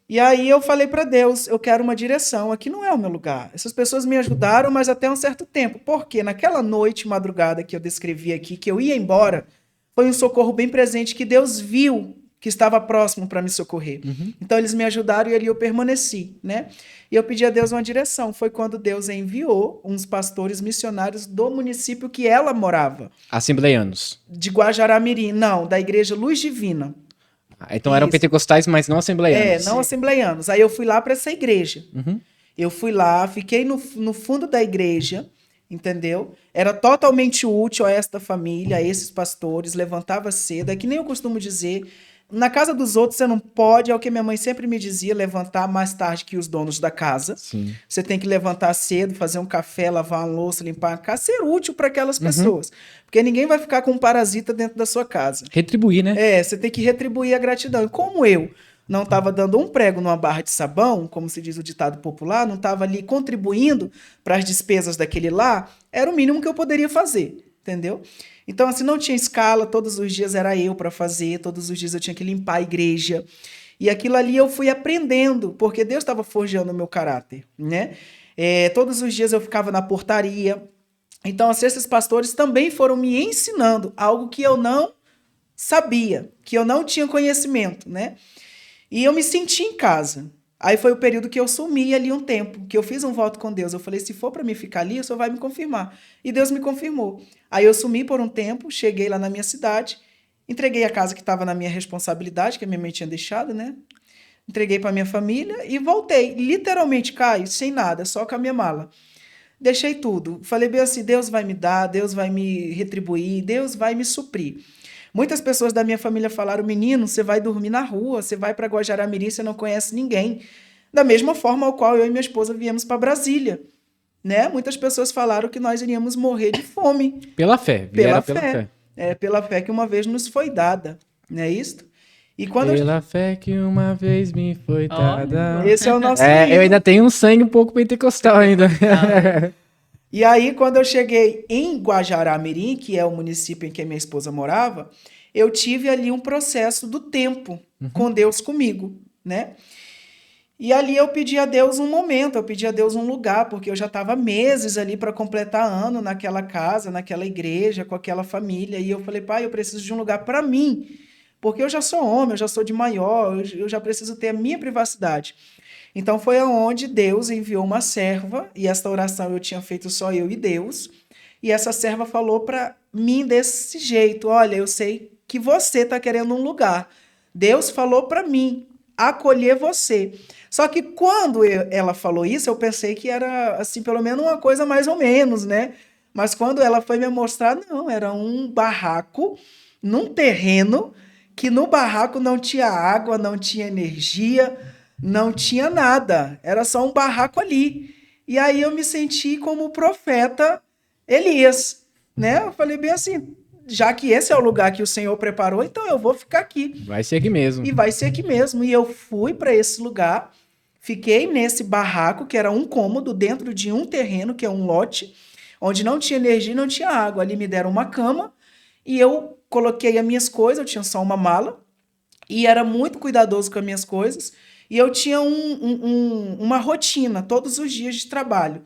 E aí eu falei para Deus, eu quero uma direção, aqui não é o meu lugar. Essas pessoas me ajudaram, mas até um certo tempo. Porque naquela noite, madrugada que eu descrevi aqui, que eu ia embora, foi um socorro bem presente que Deus viu que estava próximo para me socorrer. Então eles me ajudaram e ali eu permaneci, né? E eu pedi a Deus uma direção. Foi quando Deus enviou uns pastores missionários do município que ela morava. Assembleianos. De Guajará-Mirim, não, da igreja Luz Divina. Então eram pentecostais, mas não assembleianos. Não assembleianos. Aí eu fui lá para essa igreja. Eu fui lá, fiquei no fundo da igreja, entendeu? Era totalmente útil a esta família, a esses pastores, levantava cedo. É que nem eu costumo dizer, na casa dos outros você não pode, é o que minha mãe sempre me dizia, levantar mais tarde que os donos da casa. Sim. Você tem que levantar cedo, fazer um café, lavar uma louça, limpar a casa, ser útil para aquelas pessoas. Porque ninguém vai ficar com um parasita dentro da sua casa. Retribuir, né? Você tem que retribuir a gratidão. E como eu não estava dando um prego numa barra de sabão, como se diz o ditado popular, não estava ali contribuindo para as despesas daquele lá, era o mínimo que eu poderia fazer. entendeu? Então, assim, não tinha escala, todos os dias era eu para fazer, todos os dias eu tinha que limpar a igreja. E aquilo ali eu fui aprendendo, porque Deus estava forjando o meu caráter, né? Todos os dias eu ficava na portaria. Então, assim, esses pastores também foram me ensinando algo que eu não sabia, que eu não tinha conhecimento, né? E eu me senti em casa. Aí foi o período que eu sumi ali um tempo, que eu fiz um voto com Deus. Eu falei, se for para mim ficar ali, o Senhor vai me confirmar. E Deus me confirmou. Aí eu sumi por um tempo, cheguei lá na minha cidade, entreguei a casa que estava na minha responsabilidade, que a minha mãe tinha deixado, né? Entreguei para minha família e voltei. Literalmente, Caio, sem nada, só com a minha mala. Deixei tudo. Falei bem assim, Deus vai me dar, Deus vai me retribuir, Deus vai me suprir. Muitas pessoas da minha família falaram, menino, você vai dormir na rua, você vai para Guajará-Mirim, você não conhece ninguém. Da mesma forma ao qual eu e minha esposa viemos para Brasília, né? Muitas pessoas falaram que nós iríamos morrer de fome. Pela fé, vieram pela fé. Pela fé que uma vez nos foi dada, não é isto? E quando Pela fé que uma vez me foi dada. Esse é o nosso Eu hino. ainda tenho um sangue um pouco pentecostal ainda. E aí, quando eu cheguei em Guajará-Mirim, que é o município em que a minha esposa morava, eu tive ali um processo do tempo com Deus comigo, né? E ali eu pedi a Deus um momento, eu pedi a Deus um lugar, porque eu já estava meses ali para completar ano naquela casa, naquela igreja, com aquela família. E eu falei, pai, eu preciso de um lugar para mim, porque eu já sou homem, eu já sou de maior, eu já preciso ter a minha privacidade. Então foi aonde Deus enviou uma serva, e esta oração eu tinha feito só eu e Deus, e essa serva falou para mim desse jeito, olha, eu sei que você está querendo um lugar, Deus falou para mim acolher você. Só que quando ela falou isso, eu pensei que era, assim, pelo menos uma coisa mais ou menos, né? Mas quando ela foi me mostrar, não, era um barraco num terreno que no barraco não tinha água, não tinha energia, não tinha nada, era só um barraco ali. E aí eu me senti como o profeta Elias, né? Eu falei bem assim, já que esse é o lugar que o Senhor preparou, então eu vou ficar aqui. Vai ser aqui mesmo. E vai ser aqui mesmo. E eu fui para esse lugar, fiquei nesse barraco, que era um cômodo dentro de um terreno, que é um lote, onde não tinha energia e não tinha água. Ali me deram uma cama e eu coloquei as minhas coisas, eu tinha só uma mala, e era muito cuidadoso com as minhas coisas. E eu tinha uma rotina todos os dias de trabalho,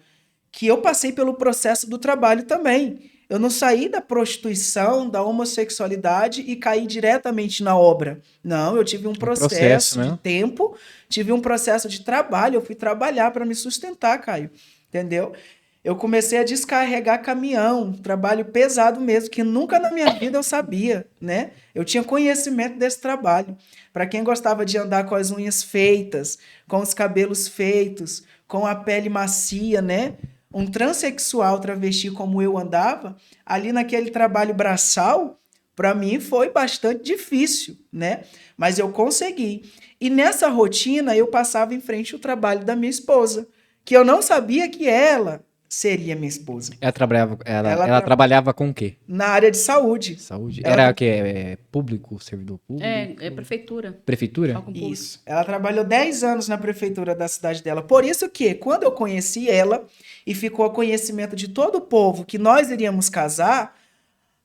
que eu passei pelo processo do trabalho também. Eu não saí da prostituição, da homossexualidade e caí diretamente na obra. Não, eu tive um processo de tempo, tive um processo de trabalho, eu fui trabalhar para me sustentar, Caio, entendeu? Eu comecei a descarregar caminhão, trabalho pesado mesmo, que nunca na minha vida eu sabia, né? Eu tinha conhecimento desse trabalho. Para quem gostava de andar com as unhas feitas, com os cabelos feitos, com a pele macia, né? Um transexual travesti como eu andava, ali naquele trabalho braçal, para mim foi bastante difícil, né? Mas eu consegui. E nessa rotina eu passava em frente ao trabalho da minha esposa, que eu não sabia que ela seria minha esposa. Ela trabalhava com o quê? Na área de saúde. Saúde. Era o quê? Público? Servidor público? É prefeitura. Prefeitura? Isso. Ela trabalhou 10 anos na prefeitura da cidade dela. Por isso que, quando eu conheci ela, e ficou a conhecimento de todo o povo que nós iríamos casar,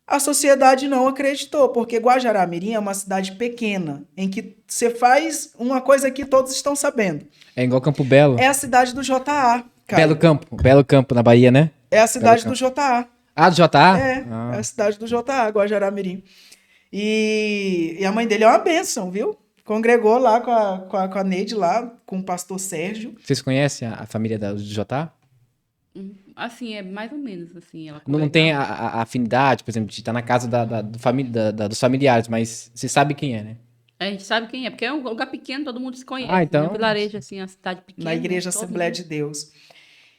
a sociedade não acreditou, porque Guajará-Mirim é uma cidade pequena, em que você faz uma coisa que todos estão sabendo. É igual Campo Belo? É a cidade do JA. Caio. Belo Campo, na Bahia, né? É a cidade do JA. Ah, do JA? É a cidade do JA, Guajará-Mirim. E a mãe dele é uma bênção, viu? Congregou lá com a Neide, lá, com o pastor Sérgio. Vocês conhecem a família do JA? Assim, é mais ou menos assim. Ela Não tem a afinidade, por exemplo, de estar na casa dos familiares, mas você sabe quem é, né? A gente sabe quem é, porque é um lugar pequeno, todo mundo se conhece. Ah, então... Um vilarejo, assim, uma cidade pequena. Na Igreja Assembleia de Deus.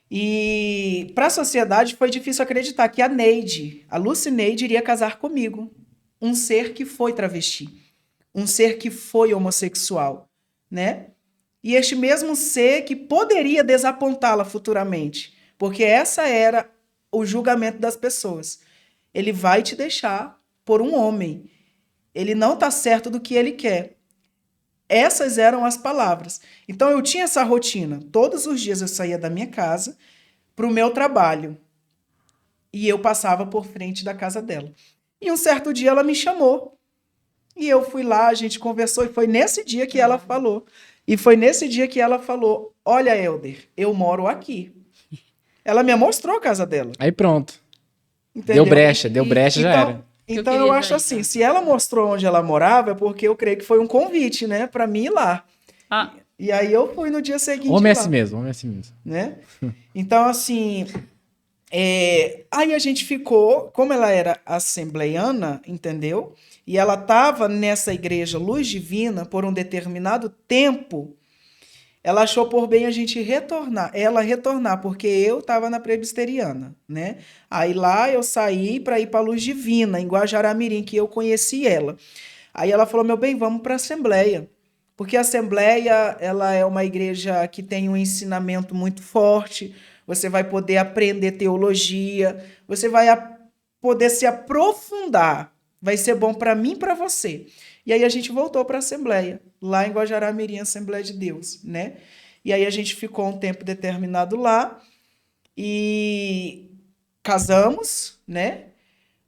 E para a sociedade foi difícil acreditar que a Neide, a Lucineide, iria casar comigo. Um ser que foi travesti. Um ser que foi homossexual, né? E este mesmo ser que poderia desapontá-la futuramente. Porque essa era o julgamento das pessoas. Ele vai te deixar por um homem. Ele não está certo do que ele quer. Essas eram as palavras. Então eu tinha essa rotina. Todos os dias eu saía da minha casa para o meu trabalho. E eu passava por frente da casa dela. E um certo dia ela me chamou. E eu fui lá, a gente conversou, e foi nesse dia que ela falou. E foi nesse dia que ela falou: olha, Helder, eu moro aqui. Ela me mostrou a casa dela. Aí pronto. Entendeu? Deu brecha, já era. Então eu acho assim, se ela mostrou onde ela morava, é porque eu creio que foi um convite, né, para mim ir lá. E aí eu fui no dia seguinte Homem é lá, assim mesmo, homem é assim mesmo. né? Então assim, aí a gente ficou, como ela era assembleiana, entendeu? E ela estava nessa igreja Luz Divina por um determinado tempo. Ela achou por bem a gente retornar, porque eu estava na presbiteriana, né? Aí lá eu saí para ir para a Luz Divina, em Guajará-Mirim, que eu conheci ela. Aí ela falou: meu bem, vamos para a Assembleia. Porque a Assembleia, ela é uma igreja que tem um ensinamento muito forte, você vai poder aprender teologia, você vai poder se aprofundar, vai ser bom para mim e para você. E aí a gente voltou para a Assembleia, lá em Guajará-Mirim, Assembleia de Deus, né? E aí a gente ficou um tempo determinado lá e casamos, né?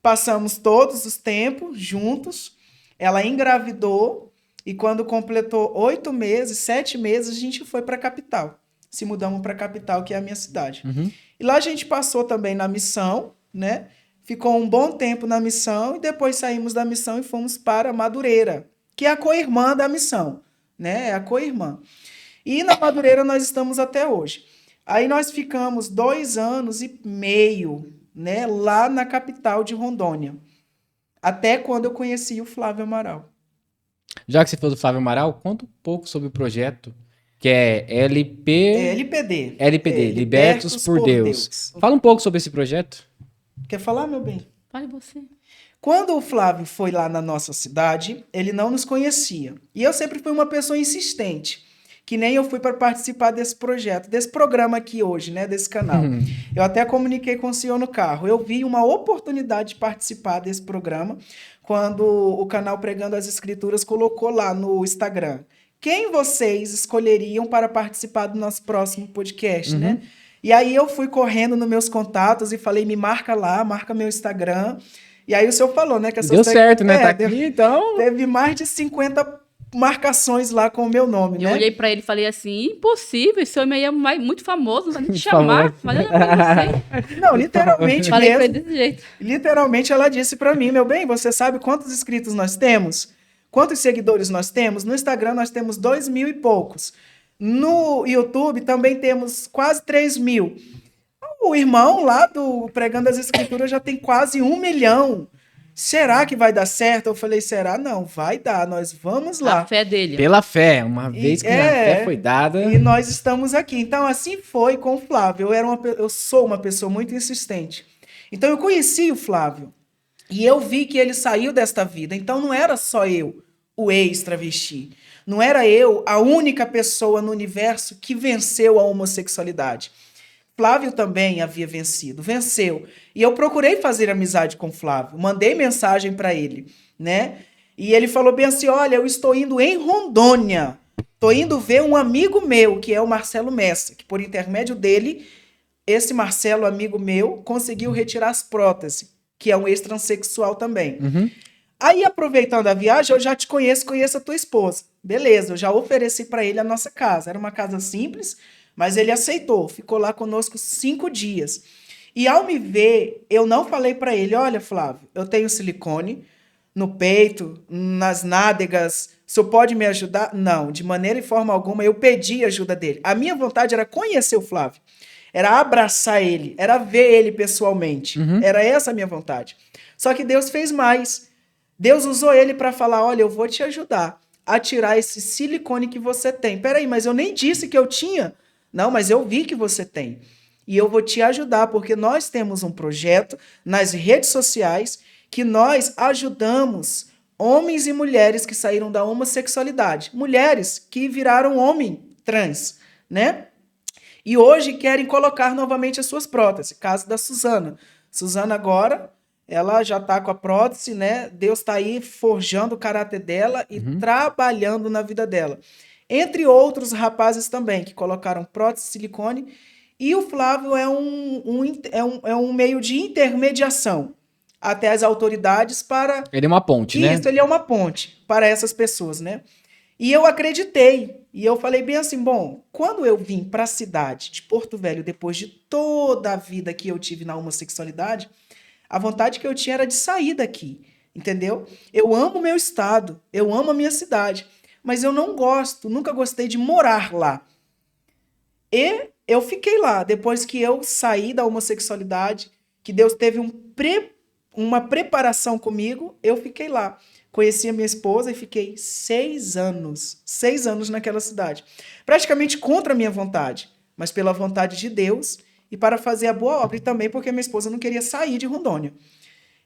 Passamos todos os tempos juntos. Ela engravidou e quando completou 8 meses, 7 meses, a gente foi para a capital. Se mudamos para a capital, que é a minha cidade. Uhum. E lá a gente passou também na missão, né? Ficou um bom tempo na missão e depois saímos da missão e fomos para Madureira, que é a co-irmã da missão, né? É a co-irmã. E na Madureira nós estamos até hoje. Aí nós ficamos 2 anos e meio, né? Lá na capital de Rondônia. Até quando eu conheci o Flávio Amaral. Já que você falou do Flávio Amaral, conta um pouco sobre o projeto, que é LPD. Libertos por Deus. Fala um pouco sobre esse projeto. Quer falar, meu bem? Fale você. Quando o Flávio foi lá na nossa cidade, ele não nos conhecia. E eu sempre fui uma pessoa insistente, que nem eu fui para participar desse projeto, desse programa aqui hoje, né, desse canal. Eu até comuniquei com o senhor no carro. Eu vi uma oportunidade de participar desse programa quando o canal Pregando as Escrituras colocou lá no Instagram: quem vocês escolheriam para participar do nosso próximo podcast, né? E aí eu fui correndo nos meus contatos e falei: me marca lá, marca meu Instagram. E aí o senhor falou, né? Que deu certo, né? Tá aqui, então... Teve mais de 50 marcações lá com o meu nome, né? Eu olhei pra ele e falei assim: impossível, esse homem aí é muito famoso, não vai nem te chamar. Mas eu não sei. Não, literalmente Falei pra mesmo. ele desse jeito. Literalmente ela disse pra mim: meu bem, você sabe quantos inscritos nós temos? Quantos seguidores nós temos? No Instagram nós temos 2.000 e poucos. No YouTube também temos quase 3.000. O irmão lá do Pregando as Escrituras já tem quase 1 milhão. Será que vai dar certo? Eu falei: será? Não, vai dar, nós vamos lá. A fé dele. Pela fé, uma vez que a fé foi dada... E nós estamos aqui. Então assim foi com o Flávio. Eu sou uma pessoa muito insistente. Então eu conheci o Flávio. E eu vi que ele saiu desta vida. Então não era só eu, o ex-travesti. Não era eu a única pessoa no universo que venceu a homossexualidade. Flávio também havia venceu. E eu procurei fazer amizade com o Flávio. Mandei mensagem para ele, né? E ele falou bem assim: olha, eu estou indo em Rondônia. Estou indo ver um amigo meu, que é o Marcelo Messa, que por intermédio dele, esse Marcelo, amigo meu, conseguiu retirar as próteses, que é um ex-transexual também. Aí, aproveitando a viagem, eu já te conheço a tua esposa. Beleza, eu já ofereci para ele a nossa casa. Era uma casa simples, mas ele aceitou. Ficou lá conosco 5 dias. E ao me ver, eu não falei para ele: olha, Flávio, eu tenho silicone no peito, nas nádegas, o senhor pode me ajudar? Não, de maneira e forma alguma eu pedi ajuda dele. A minha vontade era conhecer o Flávio, era abraçar ele, era ver ele pessoalmente. Era essa a minha vontade. Só que Deus fez mais. Deus usou ele para falar: olha, eu vou te ajudar a tirar esse silicone que você tem. Peraí, mas eu nem disse que eu tinha. Não, mas eu vi que você tem. E eu vou te ajudar, porque nós temos um projeto nas redes sociais que nós ajudamos homens e mulheres que saíram da homossexualidade. Mulheres que viraram homem trans, né? E hoje querem colocar novamente as suas próteses. Caso da Suzana. Suzana agora, ela já está com a prótese, né? Deus está aí forjando o caráter dela e trabalhando na vida dela. Entre outros rapazes também, que colocaram prótese, silicone E o Flávio é um meio de intermediação até as autoridades para... Ele é uma ponte, né? Isso, ele é uma ponte para essas pessoas, né? E eu acreditei. E eu falei bem assim, bom, quando eu vim para a cidade de Porto Velho, depois de toda a vida que eu tive na homossexualidade, a vontade que eu tinha era de sair daqui, entendeu? Eu amo o meu estado, eu amo a minha cidade, mas eu não gosto, nunca gostei de morar lá. E eu fiquei lá, depois que eu saí da homossexualidade, que Deus teve uma preparação comigo, eu fiquei lá. Conheci a minha esposa e fiquei 6 anos naquela cidade. Praticamente contra a minha vontade, mas pela vontade de Deus e para fazer a boa obra. E também porque minha esposa não queria sair de Rondônia.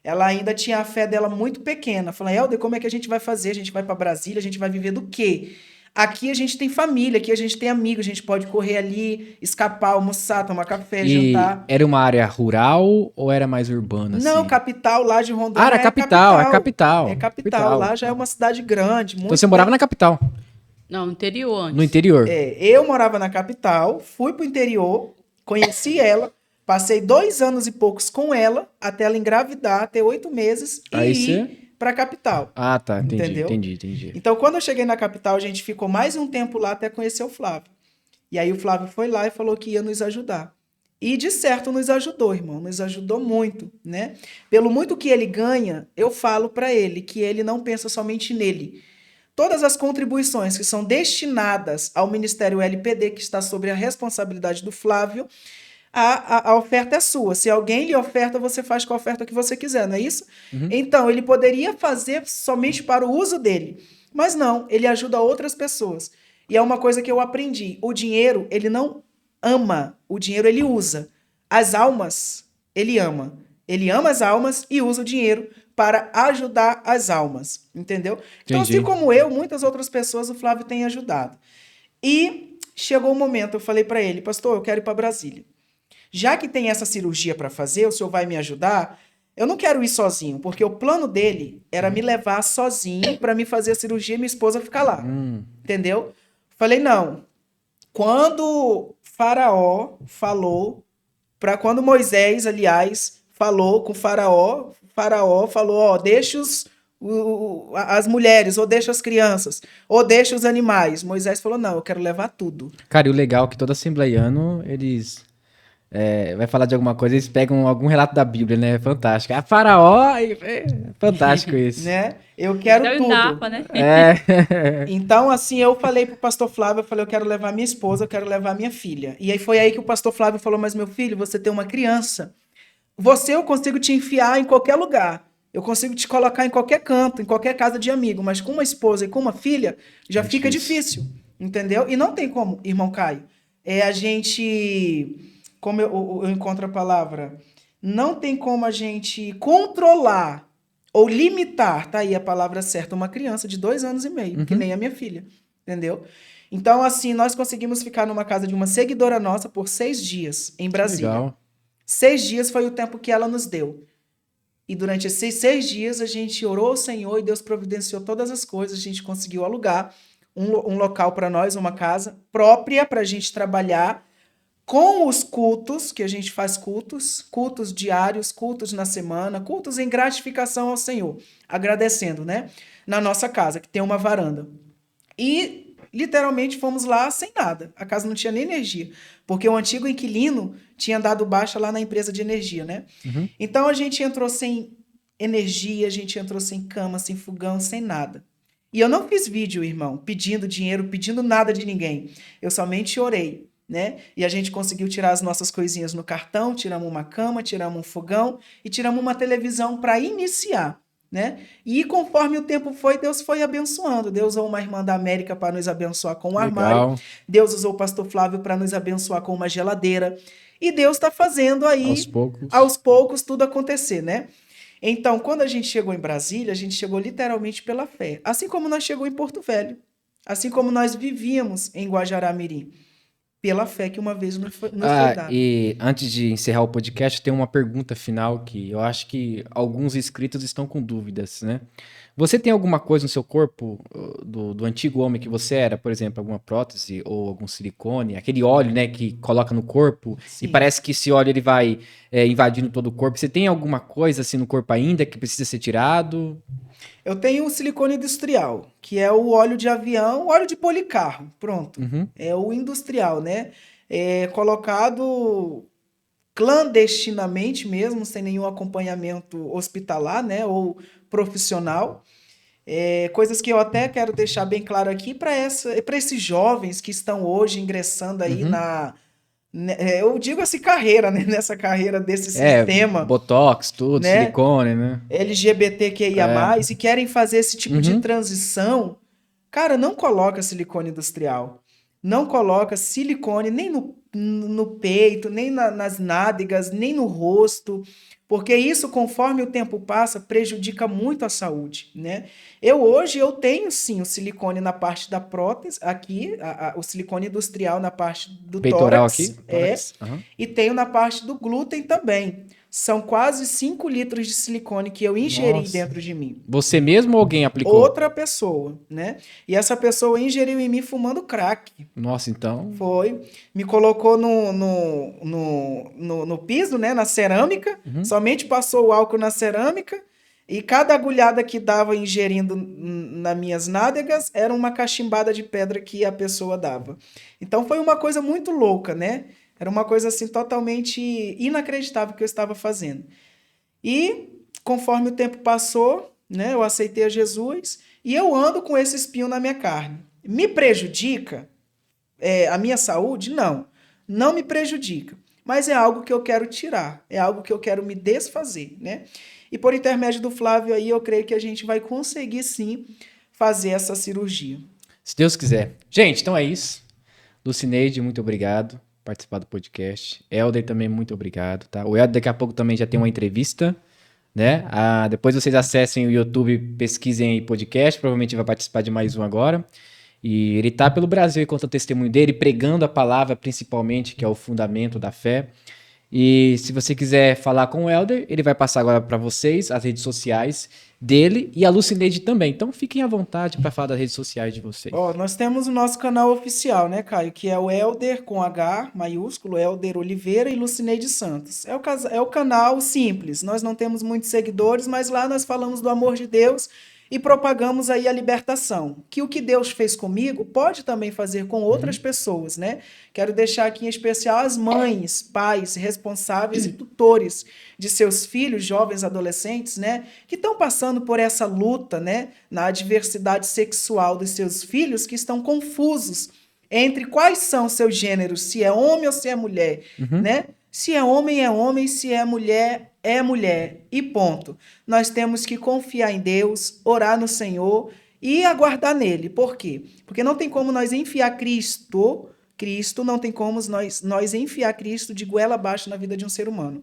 Ela ainda tinha a fé dela muito pequena. Falei, Helder, como é que a gente vai fazer? A gente vai para Brasília, a gente vai viver do quê? Aqui a gente tem família, aqui a gente tem amigos, a gente pode correr ali, escapar, almoçar, tomar café, E jantar. era uma área rural ou era mais urbana, Não, assim? capital lá de Rondônia era capital, é capital. É capital, lá já é uma cidade grande. Então você morava na capital, Não, no interior antes. no interior. Eu morava na capital, fui pro interior, conheci ela, passei 2 anos e poucos com ela, até ela engravidar, ter 8 meses, e Aí ir pra capital. Ah, tá, entendi, Entendeu? entendi. Então, quando eu cheguei na capital, a gente ficou mais um tempo lá até conhecer o Flávio. E aí o Flávio foi lá e falou que ia nos ajudar. E de certo nos ajudou, irmão, nos ajudou muito, né? Pelo muito que ele ganha, eu falo para ele que ele não pensa somente nele. Todas as contribuições que são destinadas ao Ministério LPD, que está sobre a responsabilidade do Flávio, a oferta é sua. Se alguém lhe oferta, você faz com a oferta que você quiser, não é isso? Uhum. Então, ele poderia fazer somente para o uso dele. Mas não, ele ajuda outras pessoas. E é uma coisa que eu aprendi. O dinheiro, ele não ama. O dinheiro, ele usa. As almas, ele ama. Ele ama as almas e usa o dinheiro para ajudar as almas. Entendeu? Então, Entendi. assim como eu, muitas outras pessoas o Flávio tem ajudado. E chegou o momento, eu falei para ele, pastor, eu quero ir para Brasília. Já que tem essa cirurgia para fazer, o senhor vai me ajudar? Eu não quero ir sozinho, porque o plano dele era me levar sozinho para me fazer a cirurgia e minha esposa ficar lá. Entendeu? Falei, não. Quando Faraó falou, quando Moisés, aliás, falou com Faraó falou, ó, deixa as mulheres, ou deixa as crianças, ou deixa os animais. Moisés falou, não, eu quero levar tudo. Cara, e o legal é que todo assembleiano, eles... vai falar de alguma coisa, eles pegam algum relato da Bíblia, né? Fantástico. A Faraó, é fantástico isso. Né? Eu quero Deu tudo. Napa, né? Então, assim, eu falei pro pastor Flávio, eu falei, eu quero levar minha esposa, eu quero levar minha filha. E aí foi aí que o pastor Flávio falou, mas meu filho, você tem uma criança. Eu consigo te enfiar em qualquer lugar. Eu consigo te colocar em qualquer canto, em qualquer casa de amigo, mas com uma esposa e com uma filha, já fica difícil. Entendeu? E não tem como, irmão Caio. A gente... Como eu encontro a palavra, não tem como a gente controlar ou limitar, tá aí a palavra certa, uma criança de 2 anos e meio, que nem a minha filha, entendeu? Então, assim, nós conseguimos ficar numa casa de uma seguidora nossa por 6 dias, em Brasília. Legal. 6 dias foi o tempo que ela nos deu. E durante esses 6 dias a gente orou ao Senhor e Deus providenciou todas as coisas, a gente conseguiu alugar um local para nós, uma casa própria para a gente trabalhar, com os cultos, que a gente faz cultos diários, cultos na semana, cultos em gratificação ao Senhor, agradecendo, né? Na nossa casa, que tem uma varanda. E, literalmente, fomos lá sem nada. A casa não tinha nem energia, porque o antigo inquilino tinha dado baixa lá na empresa de energia, né? Uhum. Então, a gente entrou sem energia, a gente entrou sem cama, sem fogão, sem nada. E eu não fiz vídeo, irmão, pedindo dinheiro, pedindo nada de ninguém. Eu somente orei. Né? E a gente conseguiu tirar as nossas coisinhas no cartão, tiramos uma cama, tiramos um fogão e tiramos uma televisão para iniciar, né? E conforme o tempo foi, Deus foi abençoando. Deus usou uma irmã da América para nos abençoar com um armário. Deus usou o pastor Flávio para nos abençoar com uma geladeira. E Deus está fazendo aí, aos poucos, tudo acontecer, né? Então, quando a gente chegou em Brasília, a gente chegou literalmente pela fé. Assim como nós chegamos em Porto Velho. Assim como nós vivíamos em Guajará-Mirim. pela fé que uma vez nos foi dada. E antes de encerrar o podcast, tem uma pergunta final que eu acho que alguns inscritos estão com dúvidas, né? Você tem alguma coisa no seu corpo do antigo homem que você era, por exemplo, alguma prótese ou algum silicone, aquele óleo, né, que coloca no corpo e Sim. parece que esse óleo ele vai invadindo todo o corpo. Você tem alguma coisa assim no corpo ainda que precisa ser tirado? Eu tenho o silicone industrial, que é o óleo de avião, óleo de policarro, pronto. Uhum. É o industrial, né? É colocado clandestinamente mesmo, sem nenhum acompanhamento hospitalar, né, ou profissional. Coisas que eu até quero deixar bem claro aqui para esses jovens que estão hoje ingressando aí Uhum. eu digo assim, carreira, né, nessa carreira desse sistema, Botox, tudo, né, silicone, né? LGBTQIA+, e querem fazer esse tipo de Uhum. transição. Cara, não coloca silicone industrial. Não coloca silicone nem no peito, nem nas nádegas, nem no rosto, porque isso, conforme o tempo passa, prejudica muito a saúde, né? Hoje eu tenho sim o silicone na parte da prótese, aqui, o silicone industrial na parte do Peitoral tórax, aqui? Tórax. Aham. e tenho na parte do glúten também. São quase 5 litros de silicone que eu ingeri Nossa. dentro de mim. Você mesmo ou alguém aplicou? Outra pessoa, né? E essa pessoa ingeriu em mim fumando crack. Nossa, então. Foi. Me colocou no piso, né? Na cerâmica. Uhum. Somente passou o álcool na cerâmica. E cada agulhada que dava ingerindo nas minhas nádegas era uma cachimbada de pedra que a pessoa dava. Então foi uma coisa muito louca, né? Era uma coisa assim totalmente inacreditável que eu estava fazendo. E conforme o tempo passou, né, eu aceitei a Jesus e eu ando com esse espinho na minha carne. Me prejudica a minha saúde? Não, não me prejudica. Mas é algo que eu quero tirar, é algo que eu quero me desfazer, né? E por intermédio do Flávio aí, eu creio que a gente vai conseguir sim fazer essa cirurgia. Se Deus quiser. Gente, então é isso. Lucineide, muito obrigado por participar do podcast. Helder também, muito obrigado, tá? O Helder daqui a pouco também já tem uma entrevista, né? Depois vocês acessem o YouTube, pesquisem aí podcast, provavelmente vai participar de mais um agora. E ele tá pelo Brasil e conta o testemunho dele, pregando a palavra principalmente, que é o fundamento da fé. E se você quiser falar com o Helder, ele vai passar agora para vocês as redes sociais dele e a Lucineide também. Então fiquem à vontade para falar das redes sociais de vocês. Nós temos o nosso canal oficial, né, Caio? Que é o Helder com H maiúsculo, Helder Oliveira e Lucineide Santos. É o canal simples. Nós não temos muitos seguidores, mas lá nós falamos do amor de Deus e propagamos aí a libertação. Que o que Deus fez comigo pode também fazer com outras pessoas, né? Quero deixar aqui em especial as mães, pais, responsáveis e tutores de seus filhos, jovens, adolescentes, né? Que estão passando por essa luta, né? Na diversidade sexual dos seus filhos, que estão confusos entre quais são seus gêneros, se é homem ou se é mulher, né? Se é homem, se é mulher e ponto. Nós temos que confiar em Deus, orar no Senhor e aguardar nele. Por quê? Porque não tem como nós enfiar Cristo, não tem como nós enfiar Cristo de goela abaixo na vida de um ser humano,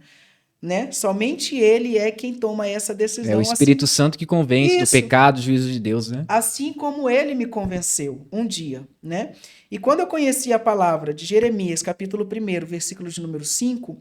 né? Somente ele é quem toma essa decisão. É o Espírito Santo que convence do Isso. pecado, do juízo de Deus, né? Assim como ele me convenceu um dia, né? E quando eu conheci a palavra de Jeremias, capítulo 1, versículo de número 5,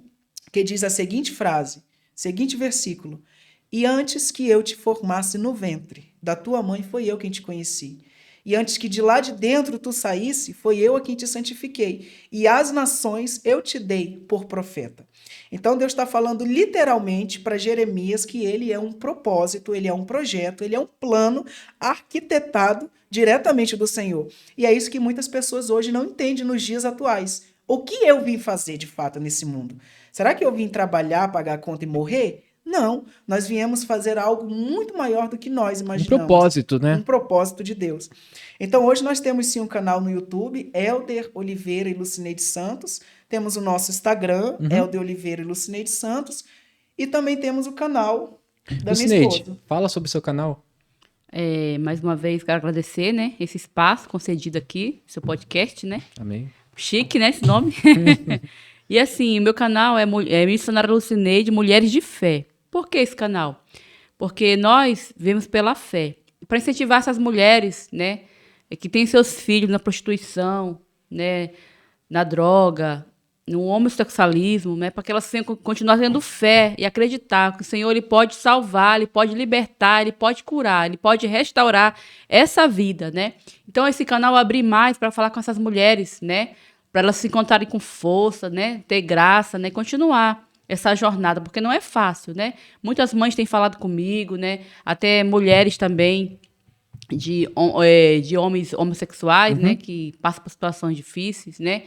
que diz a seguinte frase, seguinte versículo: "E antes que eu te formasse no ventre da tua mãe, foi eu quem te conheci. E antes que de lá de dentro tu saísse, foi eu a quem te santifiquei. E às nações eu te dei por profeta." Então Deus está falando literalmente para Jeremias que ele é um propósito, ele é um projeto, ele é um plano arquitetado diretamente do Senhor. E é isso que muitas pessoas hoje não entendem nos dias atuais. O que eu vim fazer de fato nesse mundo? Será que eu vim trabalhar, pagar a conta e morrer? Não, nós viemos fazer algo muito maior do que nós imaginamos. Um propósito, né? Um propósito de Deus. Então hoje nós temos sim um canal no YouTube, Helder Oliveira e Lucineide Santos. Temos o nosso Instagram, Helder Oliveira e Lucineide Santos. E também temos o canal da minha Lucineide, esposa. fala sobre o seu canal. Mais uma vez, quero agradecer, né, esse espaço concedido aqui, seu podcast, né? Amém. Chique, né, esse nome? E assim, o meu canal é Missionária Lucineide Mulheres de Fé. Por que esse canal? Porque nós vivemos pela fé. Para incentivar essas mulheres, né, que têm seus filhos na prostituição, né, na droga, no homossexualismo, né? Para que elas continuem tendo fé e acreditar que o Senhor ele pode salvar, ele pode libertar, ele pode curar, ele pode restaurar essa vida, né? Então esse canal abrir mais para falar com essas mulheres, né? Para elas se encontrarem com força, né? Ter graça, né? Continuar essa jornada, porque não é fácil, né? Muitas mães têm falado comigo, né? Até mulheres também de homens homossexuais, né? Que passam por situações difíceis, né?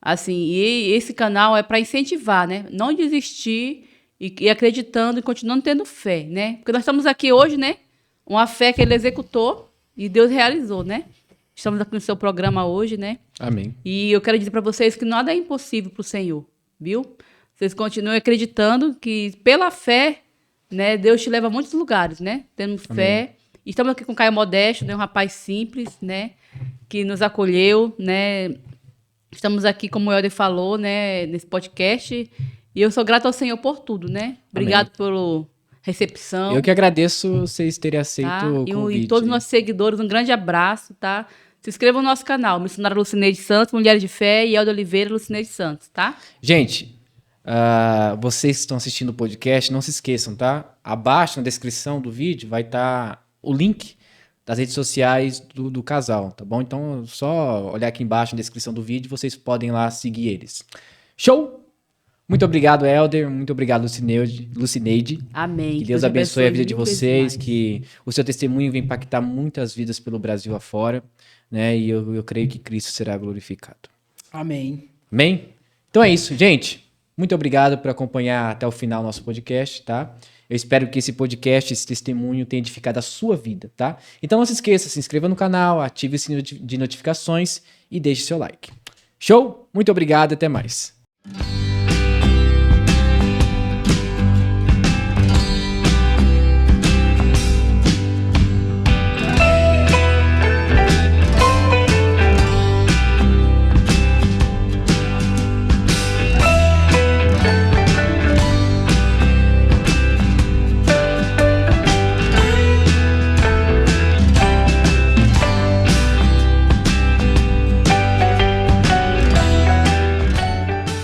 Assim, e esse canal é para incentivar, né? Não desistir e acreditando e continuando tendo fé, né? Porque nós estamos aqui hoje, né? Uma fé que ele executou e Deus realizou, né? Estamos aqui no seu programa hoje, né? Amém. E eu quero dizer para vocês que nada é impossível para o Senhor, viu? Vocês continuem acreditando que pela fé, né? Deus te leva a muitos lugares, né? Temos fé. Estamos aqui com o Caio Modesto, né? Um rapaz simples, né? Que nos acolheu, né? Estamos aqui, como o Helder falou, né, nesse podcast. E eu sou grata ao Senhor por tudo, né? Obrigado pela recepção. Eu que agradeço vocês terem aceito tá? o convite. E todos os nossos seguidores, um grande abraço, tá? Se inscrevam no nosso canal, Missionária Lucineide Santos, Mulheres de Fé e Helder Oliveira Lucineide Santos, tá? Gente, vocês que estão assistindo o podcast, não se esqueçam, tá? Abaixo na descrição do vídeo vai estar o link das redes sociais do casal, tá bom? Então, só olhar aqui embaixo na descrição do vídeo, vocês podem lá seguir eles. Show? Muito obrigado, Helder. Muito obrigado, Lucineide. Amém. Que Deus abençoe a vida de mil vezes vocês, mais. que o seu testemunho venha impactar muitas vidas pelo Brasil afora, né? E eu creio que Cristo será glorificado. Amém. Amém? Então é isso, gente. Muito obrigado por acompanhar até o final do nosso podcast, tá? Eu espero que esse podcast, esse testemunho tenha edificado a sua vida, tá? Então não se esqueça, se inscreva no canal, ative o sininho de notificações e deixe seu like. Show? Muito obrigado e até mais.